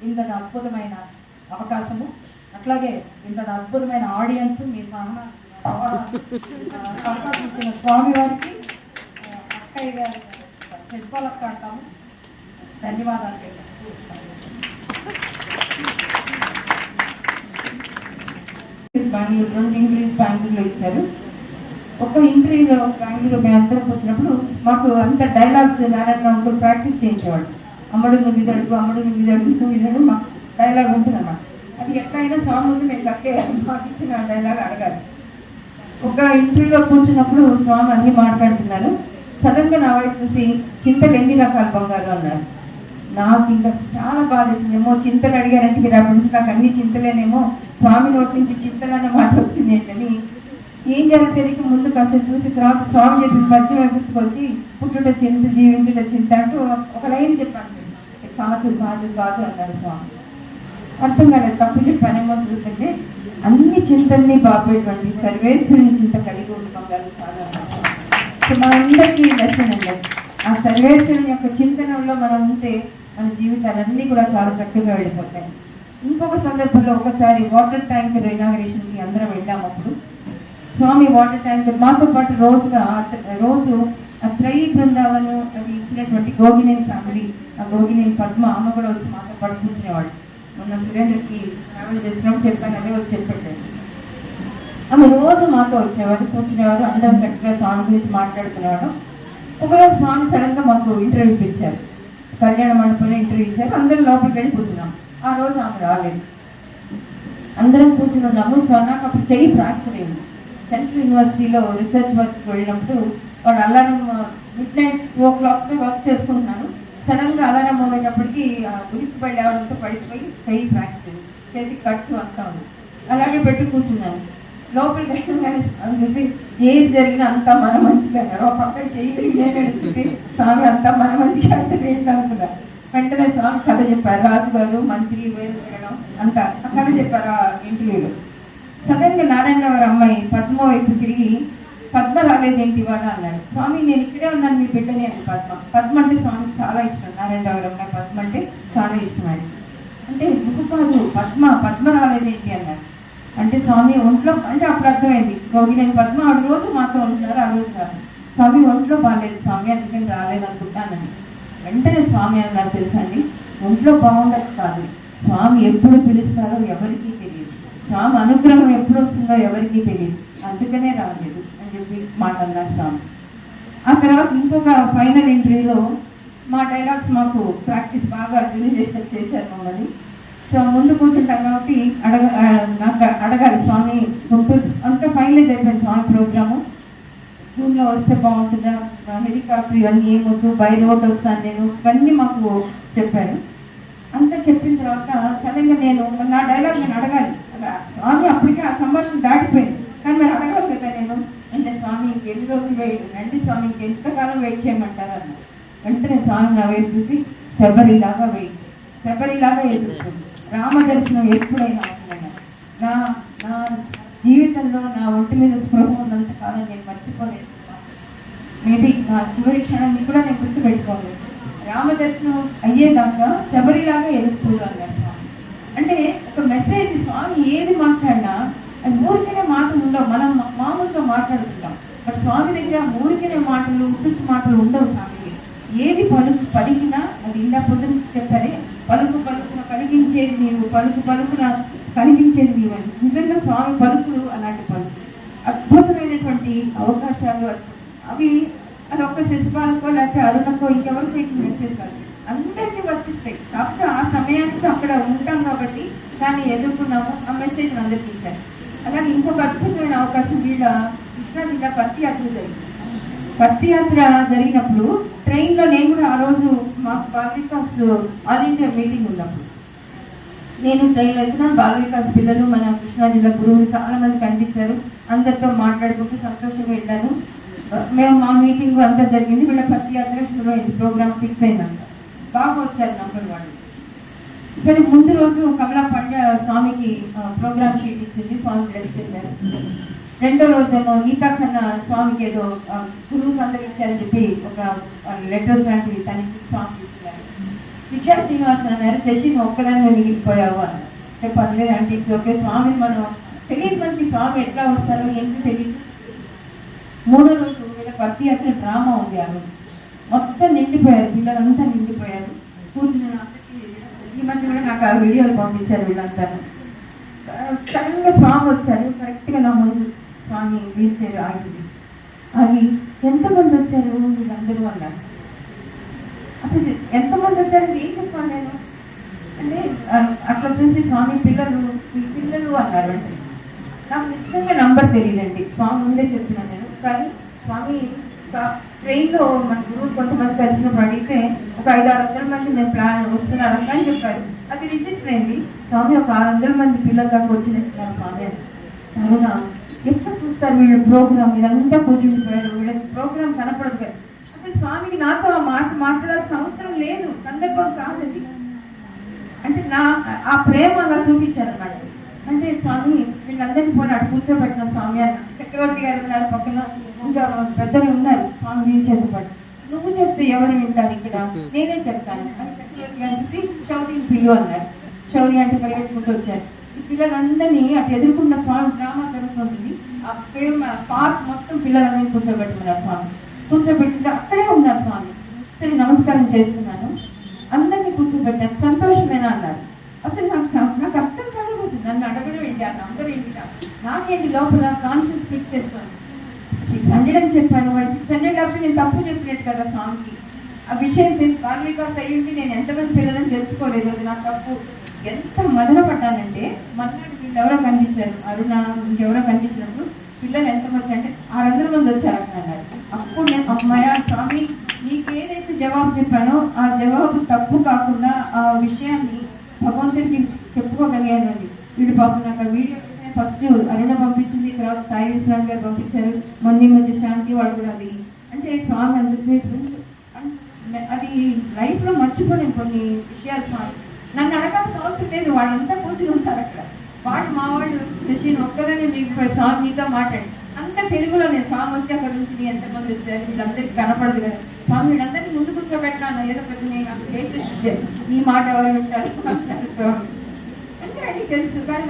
ఇంతటి అద్భుతమైన అవకాశము, అట్లాగే ఇంతటి అద్భుతమైన ఆడియన్స్, మీ సహన అవకాశం ఇచ్చిన స్వామి వారికి, అక్కయ్య గారి శిల్పాలక్క అంటాము, ధన్యవాదాలు. బెంగళూరు 2 ఇంటర్వ్యూస్ బెంగళూరులో ఇచ్చారు. ఒక ఇంటర్వ్యూలో బెంగళూరు మేము అందరం వచ్చినప్పుడు మాకు అంత డైలాగ్స్ నారాయణ అంకుల్ ప్రాక్టీస్ చేయించేవాడు. అమ్మడు నువ్వు ఇది అడుగు, అమ్మడు నువ్వు ఇది అడుగు, నువ్వు ఇది అడుగు, మాకు డైలాగ్ ఉంటుందన్నమాట. అది ఎట్లయినా స్వామి ముందు మేము కక్కే మాకు ఇచ్చిన డైలాగ్ అడగాలి. ఒక ఇంటర్వ్యూలో కూర్చున్నప్పుడు స్వామి అన్నీ మాట్లాడుతున్నారు. సడన్గా నా వైపు చూసి చింతలు ఎన్ని రకాలు బంగారు అన్నారు. నాకు ఇంకా చాలా బాధ వేసింది. ఏమో చింతలు అడిగారంటే మీరు అప్పటి నుంచి నాకు అన్ని చింతలేనేమో, స్వామి నోటి నుంచి చింతలు అనే మాట వచ్చింది ఏంటని ఏం జరుగుతుంది ముందు కాసేపు చూసి తర్వాత స్వామి చెప్పిన పద్యం గుర్తుకొచ్చి పుట్టుట చింత జీవించుట చింత అంటూ ఒక లైన్ చెప్పాను. కాదు కాదు కాదు అన్నారు స్వామి. అర్థం కాలేదు, తప్పు చెప్పానేమో చూస్తుంటే అన్ని చింతల్ని బాపేటువంటి సర్వేశ్వరుని చింత కలిగి ఉంటారు చాలా అన్నారు. సో మనందరికీ లెసన్ అండి, ఆ సర్వేశ్వరుని యొక్క చింతనంలో మనం ఉంటే మన జీవితాలన్నీ కూడా చాలా చక్కగా వెళ్ళిపోతాయి. ఇంకొక సందర్భంలో ఒకసారి వాటర్ ట్యాంకర్ ఇనాగరేషన్కి అందరం వెళ్ళామప్పుడు స్వామి వాటర్ ట్యాంకర్ మాతో పాటు రోజు ఆ త్రయీ బృందావను అది ఇచ్చినటువంటి గోగినేని ఫ్యామిలీ, ఆ గోగినేని పద్మ అమ్మ కూడా వచ్చి మాతో పాటు కూర్చునేవాడు. మొన్న సురేంద్రకి ట్రావెల్ చేసినప్పుడు చెప్పాను, అదే వచ్చి చెప్పాడు. ఆమె రోజు మాతో వచ్చేవాడు, కూర్చునేవారు, అందరం చక్కగా స్వామి గురించి మాట్లాడుకునేవాడు. ఒకరోజు స్వామి సడన్గా మాకు ఇంటర్వ్యూ ఇచ్చారు, కళ్యాణ మండపంలో ఇంటర్వ్యూ ఇచ్చారు. అందరం లోపలికి వెళ్ళి కూర్చున్నాం. ఆ రోజు ఆమె రాలేదు. అందరం కూర్చుని ఉన్నాము. స్వర్ణకు అప్పుడు చెయ్యి ఫ్రాక్చర్ అయింది. సెంట్రల్ యూనివర్సిటీలో రీసెర్చ్ వర్క్ వెళ్ళినప్పుడు వాడు అలారం midnight 2 o'clock వర్క్ చేసుకుంటున్నాను. సడన్గా అలారం మోగేటప్పటికి ఉరికి పడి ఎవరితో పడిపోయి చెయ్యి ఫ్రాక్చర్ అయింది, చేతికి కట్టు అంతా ఉంది. అలాగే పెట్టి కూర్చున్నాను. లోపలికి వెళ్ళగానే స్వామి చూసి ఏది జరిగినా అంతా మన మంచిగా అన్నారు. ఒక పక్క చెయ్యి నేను నడుస్తుంటే స్వామి అంతా మన మంచిగా అంటే ఏంటి అనుకున్నారు. వెంటనే స్వామి కథ చెప్పారు, రాజుగారు మంత్రి వేలు చేయడం అంతా ఆ కథ చెప్పారు ఆ ఇంటర్వ్యూలో. సడన్గా నారాయణ గారి అమ్మాయి పద్మ వైపు తిరిగి పద్మ రాలేదేంటి ఇవాళ అన్నారు. స్వామి నేను ఇక్కడే ఉన్నాను మీ బిడ్డని అని. పద్మ అంటే స్వామికి చాలా ఇష్టం. నారాయణ గారి అమ్మాయి పద్మ అంటే చాలా ఇష్టం ఆయన. అంటే ఎందుకు కాదు పద్మ రాలేదేంటి అన్నారు. అంటే స్వామి ఒంట్లో, అంటే అప్పుడు అర్థమైంది గోగినేని పద్మ ఆవిడ రోజు మాతో ఉంటున్నారు, ఆ రోజు రాదు. స్వామి ఒంట్లో బాగాలేదు స్వామి అందుకని రాలేదనుకుంటానని. వెంటనే స్వామి అన్నారు తెలుసా అండి, ఒంట్లో బాగుండదు కాదు, స్వామి ఎప్పుడు పిలుస్తారో ఎవరికీ తెలియదు, స్వామి అనుగ్రహం ఎప్పుడు వస్తుందో ఎవరికీ తెలియదు, అందుకనే రాలేదు అని చెప్పి మాట అన్నారు స్వామి. ఆ తర్వాత ఇంకొక ఫైనల్ ఇంటర్వ్యూలో మా డైలాగ్స్ మాకు ప్రాక్టీస్ బాగా రిలీజ్ చేశారు మమ్మల్ని. సో ముందు కూర్చుంటాం కాబట్టి నాకు అడగాలి స్వామి గుంటూరు అంతా ఫైనలైజ్ అయిపోయింది స్వామి ప్రోగ్రాము. జూన్లో వస్తే బాగుంటుందా, హెలికాప్టర్ ఇవన్నీ ఏమొద్దు, బై రోడ్ వస్తాను నేను, ఇవన్నీ మాకు చెప్పారు. అంతా చెప్పిన తర్వాత సడన్గా నేను నా డైలాగ్ నేను అడగాలి. స్వామి అప్పటికే ఆ సంభాషణ దాటిపోయింది, కానీ మీరు అడగాలి కదా నేను. అంటే స్వామి ఇంకెన్ని రోజులు వెయిట్, రండి స్వామి ఇంకెంతకాలం వెయిట్ చేయమంటారు అన్న. వెంటనే స్వామి నా వైపు చూసి శబరిలాగా వెయిట్, శబరిలాగా ఎదుర్కొంది. రామదర్శనం ఎప్పుడైనా అవుతుందన్న. నా జీవితంలో నా ఒంటి మీద స్పృహ ఉన్నంత కాలం నేను మర్చిపోలేదు. మేబీ నా చివరి క్షణాన్ని కూడా నేను గుర్తుపెట్టుకోలేదు. రామదర్శనం అయ్యేదాకా శబరిలాగా ఎదుర్కొంటూ అన్నారు స్వామి. అంటే ఒక మెసేజ్ స్వామి ఏది మాట్లాడినా అది ఊరికనే మాటలు ఉండవు. మనం మామూలుగా మాట్లాడుకుంటాం, బట్ స్వామి దగ్గర ఊరికనే మాటలు, ఉత్తుత్తి మాటలు ఉండవు. స్వామికి ఏది పలికినా అది ఇందా పొద్దున చెప్పారే, పలుకు పలుకున కలిగించేది నీవు, పలుకు పలుకున కనిపించేది నీవు అని. నిజంగా స్వామి పలుకులు అలాంటి పలుకులు, అద్భుతమైనటువంటి అవకాశాలు అవి. అది ఒక్క శిశుపాలకో లేకపోతే అరుణకో ఇంకెవరికో ఇచ్చిన మెసేజ్ కాదు, అందరికీ వర్తిస్తాయి. కాకపోతే ఆ సమయానికి అక్కడ ఉంటాం కాబట్టి దాన్ని ఎదుర్కొన్నాము, ఆ మెసేజ్ అందరికీ ఇచ్చారు. అలాగే ఇంకొక అద్భుతమైన అవకాశం, వీళ్ళ కృష్ణా జిల్లా పత్తి యాత్ర జరిగింది. పత్తి యాత్ర జరిగినప్పుడు ట్రైన్లో నేను కూడా ఆ రోజు మాకు Bala Vikas all India meeting ఉన్నప్పుడు నేను ట్రైన్లో వెళ్తున్నాను. బాల వికాస్ పిల్లలు, మన కృష్ణా జిల్లా గురువులు చాలా మంది కనిపించారు. అందరితో మాట్లాడుకుంటూ సంతోషంగా వెళ్ళాను. మేము మా మీటింగ్ అంతా జరిగింది. వీళ్ళ పత్తి యాత్ర షురు అయింది, ప్రోగ్రామ్ ఫిక్స్ అయిందంట. బాగా వచ్చారు నంబర్ వాళ్ళు. సరే, ముందు రోజు కమలా పండ్య స్వామికి ప్రోగ్రామ్ షీట్ ఇచ్చింది, స్వామి బ్లెస్ చేశారు. రెండో రోజేమో గీతా ఖన్నా స్వామికి ఏదో గురువు సందలు ఇచ్చారని చెప్పి ఒక లెటర్స్ లాంటివి తనకి స్వామి తీసుకున్నారు. విద్యా శ్రీనివాసన్ అన్నారు, శశి నువ్వు ఒక్కదాన్ని మిగిలిపోయావు అన్నారు. అంటే పర్లేదు అంటే ఇట్స్ ఓకే. స్వామి మనం తెలియదు, మనకి స్వామి ఎట్లా వస్తారో ఏంటో తెలియదు. మూడో రోజు వీళ్ళ పత్తి యాత్ర డ్రామా ఉంది. ఆ రోజు మొత్తం నిండిపోయారు, పిల్లలంతా నిండిపోయారు. కూర్చుని ఈ మధ్య కూడా నాకు ఆ వీడియోలు పంపించారు వీళ్ళంతా. సడన్గా స్వామి వచ్చారు, కరెక్ట్గా నా ముందు స్వామి వీల్ చైర్ ఆగింది. అది ఎంతమంది వచ్చారు వీళ్ళందరూ అన్నారు. అసలు ఎంతమంది వచ్చారంటే ఏం చెప్పాను నేను అంటే, అట్లా చూసి స్వామి పిల్లలు అన్నారు. అంటే నాకు నిజంగా నంబర్ తెలియదండి, స్వామి ముందే చెప్తున్నాను నేను. కానీ స్వామి ట్రైన్లో మన గురువు కొంతమంది కలిసినప్పుడు అడిగితే ఒక 500-600 మంది నేను ప్లాన్ వస్తున్నారని అని చెప్పారు. అది రిజిస్టర్ అయింది. స్వామి ఒక 600 మంది పిల్లల దాకా వచ్చినట్టున్నారు స్వామి అని. అవునా, ఎట్లా చూస్తారు వీళ్ళు ప్రోగ్రామ్, ఇదంతా కూర్చుండిపోయారు, వీళ్ళకి ప్రోగ్రామ్ కనపడదు కదా. అసలు స్వామికి నాతో ఆ మాట మాట్లాడాల్సిన అవసరం లేదు, సందర్భం కాదు అది. అంటే ఆ ప్రేమ అలా చూపించారన్నమాట. అంటే స్వామి వీళ్ళందరినీ పోయి అటు కూర్చోబెట్టిన స్వామి అన్న. చక్రవర్తి గారు ఉన్నారు పక్కన, ఇంకా పెద్దలు ఉన్నారు. స్వామి వీళ్ళు చెప్పబడి నువ్వు చెప్తే ఎవరు వింటారు ఇక్కడ, నేనే చెప్తాను అని చక్రవర్తి గారు చూసి శౌర్యం పిల్లు అన్నారు. శౌర్య అంటే పరిగెట్టుకుంటూ వచ్చారు. ఈ పిల్లలందరినీ అటు ఎదుర్కొన్న స్వామి డ్రామా జరుగుతుంటుంది. ఆ పార్క్ మొత్తం పిల్లలందరినీ కూర్చోబెట్టుకున్నారు స్వామి. కూర్చోబెట్టింటే అక్కడే ఉన్నారు స్వామి. సరే నమస్కారం చేసుకున్నాను, అందరినీ కూర్చోబెట్టాను. సంతోషమేనా అన్నారు. అసలు నాకు అర్థం కాలేదు. అసలు నన్ను అడగడం ఏంటి, ఆ నంబర్ ఏంటి, నాకేంటి లోపల కాన్షియస్ ఫిట్ చేస్తాను. 600 అని చెప్పాను, వాడు 600 కాబట్టి నేను తప్పు చెప్పినట్టు కదా స్వామికి. ఆ విషయం బాల వికాస్ అయ్యింది, నేను ఎంతమంది పిల్లలని తెలుసుకోలేదు, అది నా తప్పు. ఎంత మదన పడ్డానంటే మర్నాడు వీళ్ళు ఎవరో కనిపించారు, అరుణ ఇంకెవరో కనిపించినప్పుడు పిల్లలు ఎంతమంది అంటే 600 మంది వచ్చారు అన్నారు. అప్పుడు నేను అమ్మాయ స్వామి నీకు ఏదైతే జవాబు చెప్పానో ఆ జవాబు తప్పు కాకుండా ఆ విషయాన్ని భగవంతుడికి చెప్పుకోగలిగాను అని. వీడు పాపం నాకు వీడియో ఫస్ట్ అరుణ పంపించింది, తర్వాత సాయి విశ్రాంత్ గారు పంపించారు, మొన్న మధ్య శాంతి వాళ్ళు కూడా. అది అంటే స్వామి అంతసేపు అది లైఫ్లో మర్చిపోలేము కొన్ని విషయాలు. స్వామి నన్ను అడగాల్సిన అవసరం లేదు, వాళ్ళంతా కూర్చుని ఉంటారు అక్కడ. మా వాళ్ళు శశి ఒక్కదాన్ని మీకు స్వామి నీతో మాట్లాడి అంత తెలుగులోనే స్వామి వచ్చి అక్కడ నుంచి ఎంతమంది వచ్చారు, వీళ్ళందరికీ కనపడదు కదా స్వామి, వీళ్ళందరినీ ముందు కూర్చోబెట్టాను. ఏదో ప్రతి నేను ఇచ్చాను, ఈ మాట ఎవరు వింటారు అంటే అది తెలుసు. కానీ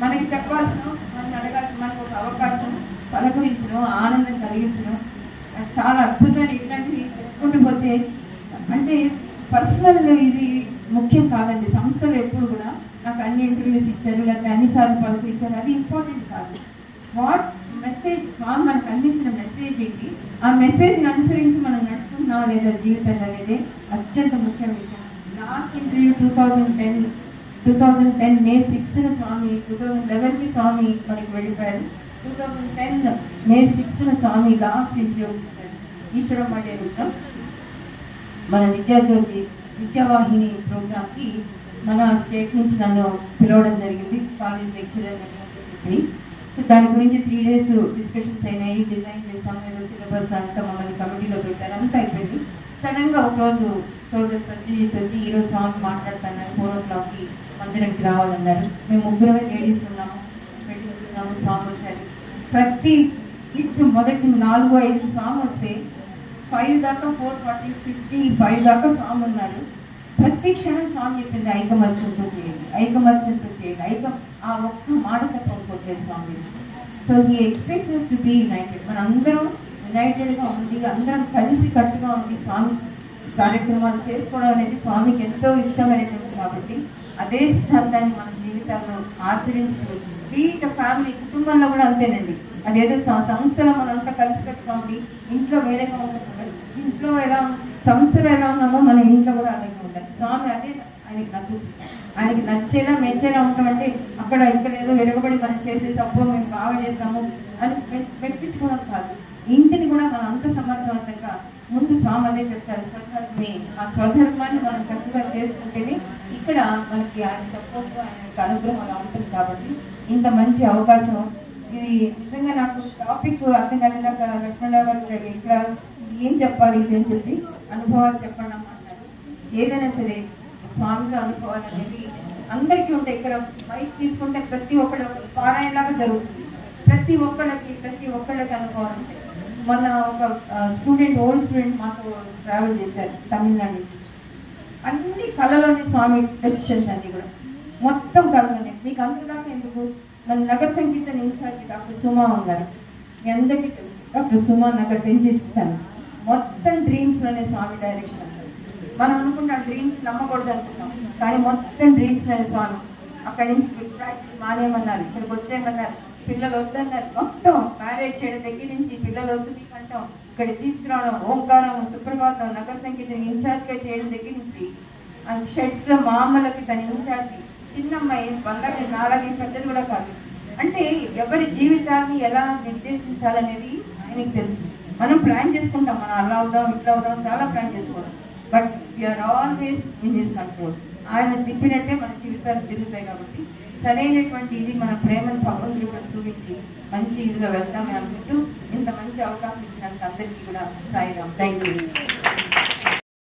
మనకి చెప్పాల్సిన, మనకి అడగాల్సిన, మనకు ఒక అవకాశం పలకరించడం, ఆనందం కలిగించడం చాలా అద్భుతమైన. ఇట్లాంటివి చెప్పుకుంటూ పోతే అంటే పర్సనల్ ఇది ముఖ్యం కాదండి. సంస్థలు ఎప్పుడు కూడా నాకు అన్ని ఇంటర్వ్యూస్ ఇచ్చారు, లేకపోతే అన్నిసార్లు పలుకరించారు, అది ఇంపార్టెంట్ కాదు. వాట్ మెసేజ్ స్వామి మనకు అందించిన మెసేజ్ ఏంటి, ఆ మెసేజ్ని అనుసరించి మనం నడుచుకుంటున్నాం లేదా జీవితంలో అనేది అత్యంత ముఖ్యమైన విషయం. లాస్ట్ ఇంటర్వ్యూ 2010 మే 6న స్వామి, 2011కి స్వామి మనకి వెళ్ళిపోయారు. 2010 మే 6న స్వామి లాస్ట్ ఇంటర్వ్యూ ఇచ్చారు ఈశ్వరమ్మ డేలో. మన విద్యాజ్యోతి విద్యావాహిని ప్రోగ్రామ్కి మన స్టేట్ నుంచి నన్ను పిలవడం జరిగింది, కాలేజ్ లెక్చరర్ అని చెప్పి. సో దాని గురించి 3 days డిస్కషన్స్ అయినాయి, డిజైన్ చేసాం, ఏదో సిలబస్ అంతా మమ్మల్ని కమిటీలో పెట్టారు, అంతా అయిపోయింది. సడన్గా ఒకరోజు సోదరు సత్యజిత్ వచ్చి ఈరోజు స్వామి మాట్లాడతాను 4 o'clockకి మందిరంకి రావాలన్నారు. మేము 3 లేడీస్ ఉన్నాము, పెట్టుకుంటున్నాము. స్వామి వచ్చారు. ప్రతి ఇప్పుడు మొదటి 4-5 స్వామి వస్తే 5 దాకా 4:40, 50, 5 దాకా స్వామి ఉన్నారు. ప్రతి క్షణం స్వామి చెప్పింది ఐకమత్యంతో చేయండి, ఐకమత్యంతో చేయండి, ఆ ఒక్క మాట తప్పకపోలేదు Swami. So he expects us to be united. మన అందరం యునైటెడ్గా ఉండి అందరం కలిసి కట్టుగా ఉండి స్వామి కార్యక్రమాలు చేసుకోవడం అనేది స్వామికి ఎంతో ఇష్టమైనటువంటి కాబట్టి అదే సిద్ధాంతాన్ని మన జీవితాల్లో ఆచరించు. బీట్ ఫ్యామిలీ, కుటుంబంలో కూడా అంతేనండి. అదేదో సంస్థలో మనంతా కలిసి కట్టుకోండి, ఇంట్లో వేరేగా ఉండకూడదు. ఇంట్లో సంస్థలో ఎలా ఉన్నామో మన ఇంట్లో కూడా అలాగే ఉండాలి. స్వామి అదే ఆయనకి నచ్చుతుంది. ఆయనకి నచ్చేలా మెచ్చేలా ఉంటామంటే అక్కడ ఇక్కడ ఏదో వెలుగుబడి మనం చేసేసి అబ్బో మేము బాగా చేసాము అని మెప్పించుకోవడం కాదు. ఇంటిని కూడా మనం అంత సమర్థవంతంగా ముందు స్వామి అదే చెప్తారు, స్వధర్మే. ఆ స్వధర్మాన్ని మనం చక్కగా చేసుకుంటేనే ఇక్కడ మనకి ఆయన సపోర్ట్, ఆయన అనుగ్రహం అలా ఉంటుంది. కాబట్టి ఇంత మంచి అవకాశం ఇది నిజంగా నాకు టాపిక్ అర్థం కలిగాక లక్ష్మణరావు గారు ఇట్లా ఏం చెప్పాలి ఇది అని చెప్పి అనుభవాలు చెప్పండి అన్నారు. ఏదైనా సరే స్వామిలో అనుభవాలు అనేది అందరికీ ఉంటాయి. ఇక్కడ మైక్ తీసుకుంటే ప్రతి ఒక్కళ్ళ పారాయణలాగా జరుగుతుంది. ప్రతి ఒక్కళ్ళకి అనుభవాలు ఉంటాయి. మొన్న ఒక ఓల్డ్ స్టూడెంట్ మాతో ట్రావెల్ చేశారు తమిళనాడు నుంచి. అన్ని కళలోని స్వామి డెసిషన్స్ అన్ని కూడా మొత్తం కళలోనే. మీకు అంతదాకా ఎందుకు, మన నగర సంగీత ఇన్ఛార్జ్ డాక్టర్ సుమా ఉన్నారు, మీ అందరికీ తెలుసు. డాక్టర్ సుమా నగర్ డెంటిస్ట్ తను. మొత్తం డ్రీమ్స్లోనే స్వామి డైరెక్షన్ అంటారు. మనం అనుకుంటాం డ్రీమ్స్ నమ్మకూడదు అనుకుంటాం, కానీ మొత్తం డ్రీమ్స్లోనే స్వామి. అక్కడి నుంచి ప్రాక్టీస్ మానేయమన్నారు, ఇక్కడికి వచ్చేయమన్నారు, పిల్లలు వద్దన్నారు. మొత్తం మ్యారేజ్ చేయడం దగ్గర నుంచి పిల్లలు వద్దు మీకు అంటాం, ఇక్కడ తీసుకురావడం, ఓంకారం, సుప్రభాతం, నగర సంగీతం ఇన్ఛార్జ్గా చేయడం దగ్గర నుంచి షెడ్స్లో మా అమ్మలకి తన ఇన్ఛార్జి, చిన్న అమ్మాయి బంగారు నాలాగే పెద్దలు కూడా కాదు. అంటే ఎవరి జీవితాన్ని ఎలా నిర్దేశించాలనేది ఆయనకి తెలుసు. మనం ప్లాన్ చేసుకుంటాం, మనం అలా అవుదాం ఇట్లా అవుదాం చాలా ప్లాన్ చేసుకోవడం, but we're always in his control. ఆయన తిప్పినట్టే మన జీవితాలు తిరుగుతాయి. కాబట్టి సరైనటువంటి ఇది మన ప్రేమను భగవంతుడు కూడా చూపించి మంచి ఇదిలో వెళ్తామని అనుకుంటూ ఇంత మంచి అవకాశం ఇచ్చినందుకు అందరికీ కూడా సాయిరాం. Thank you.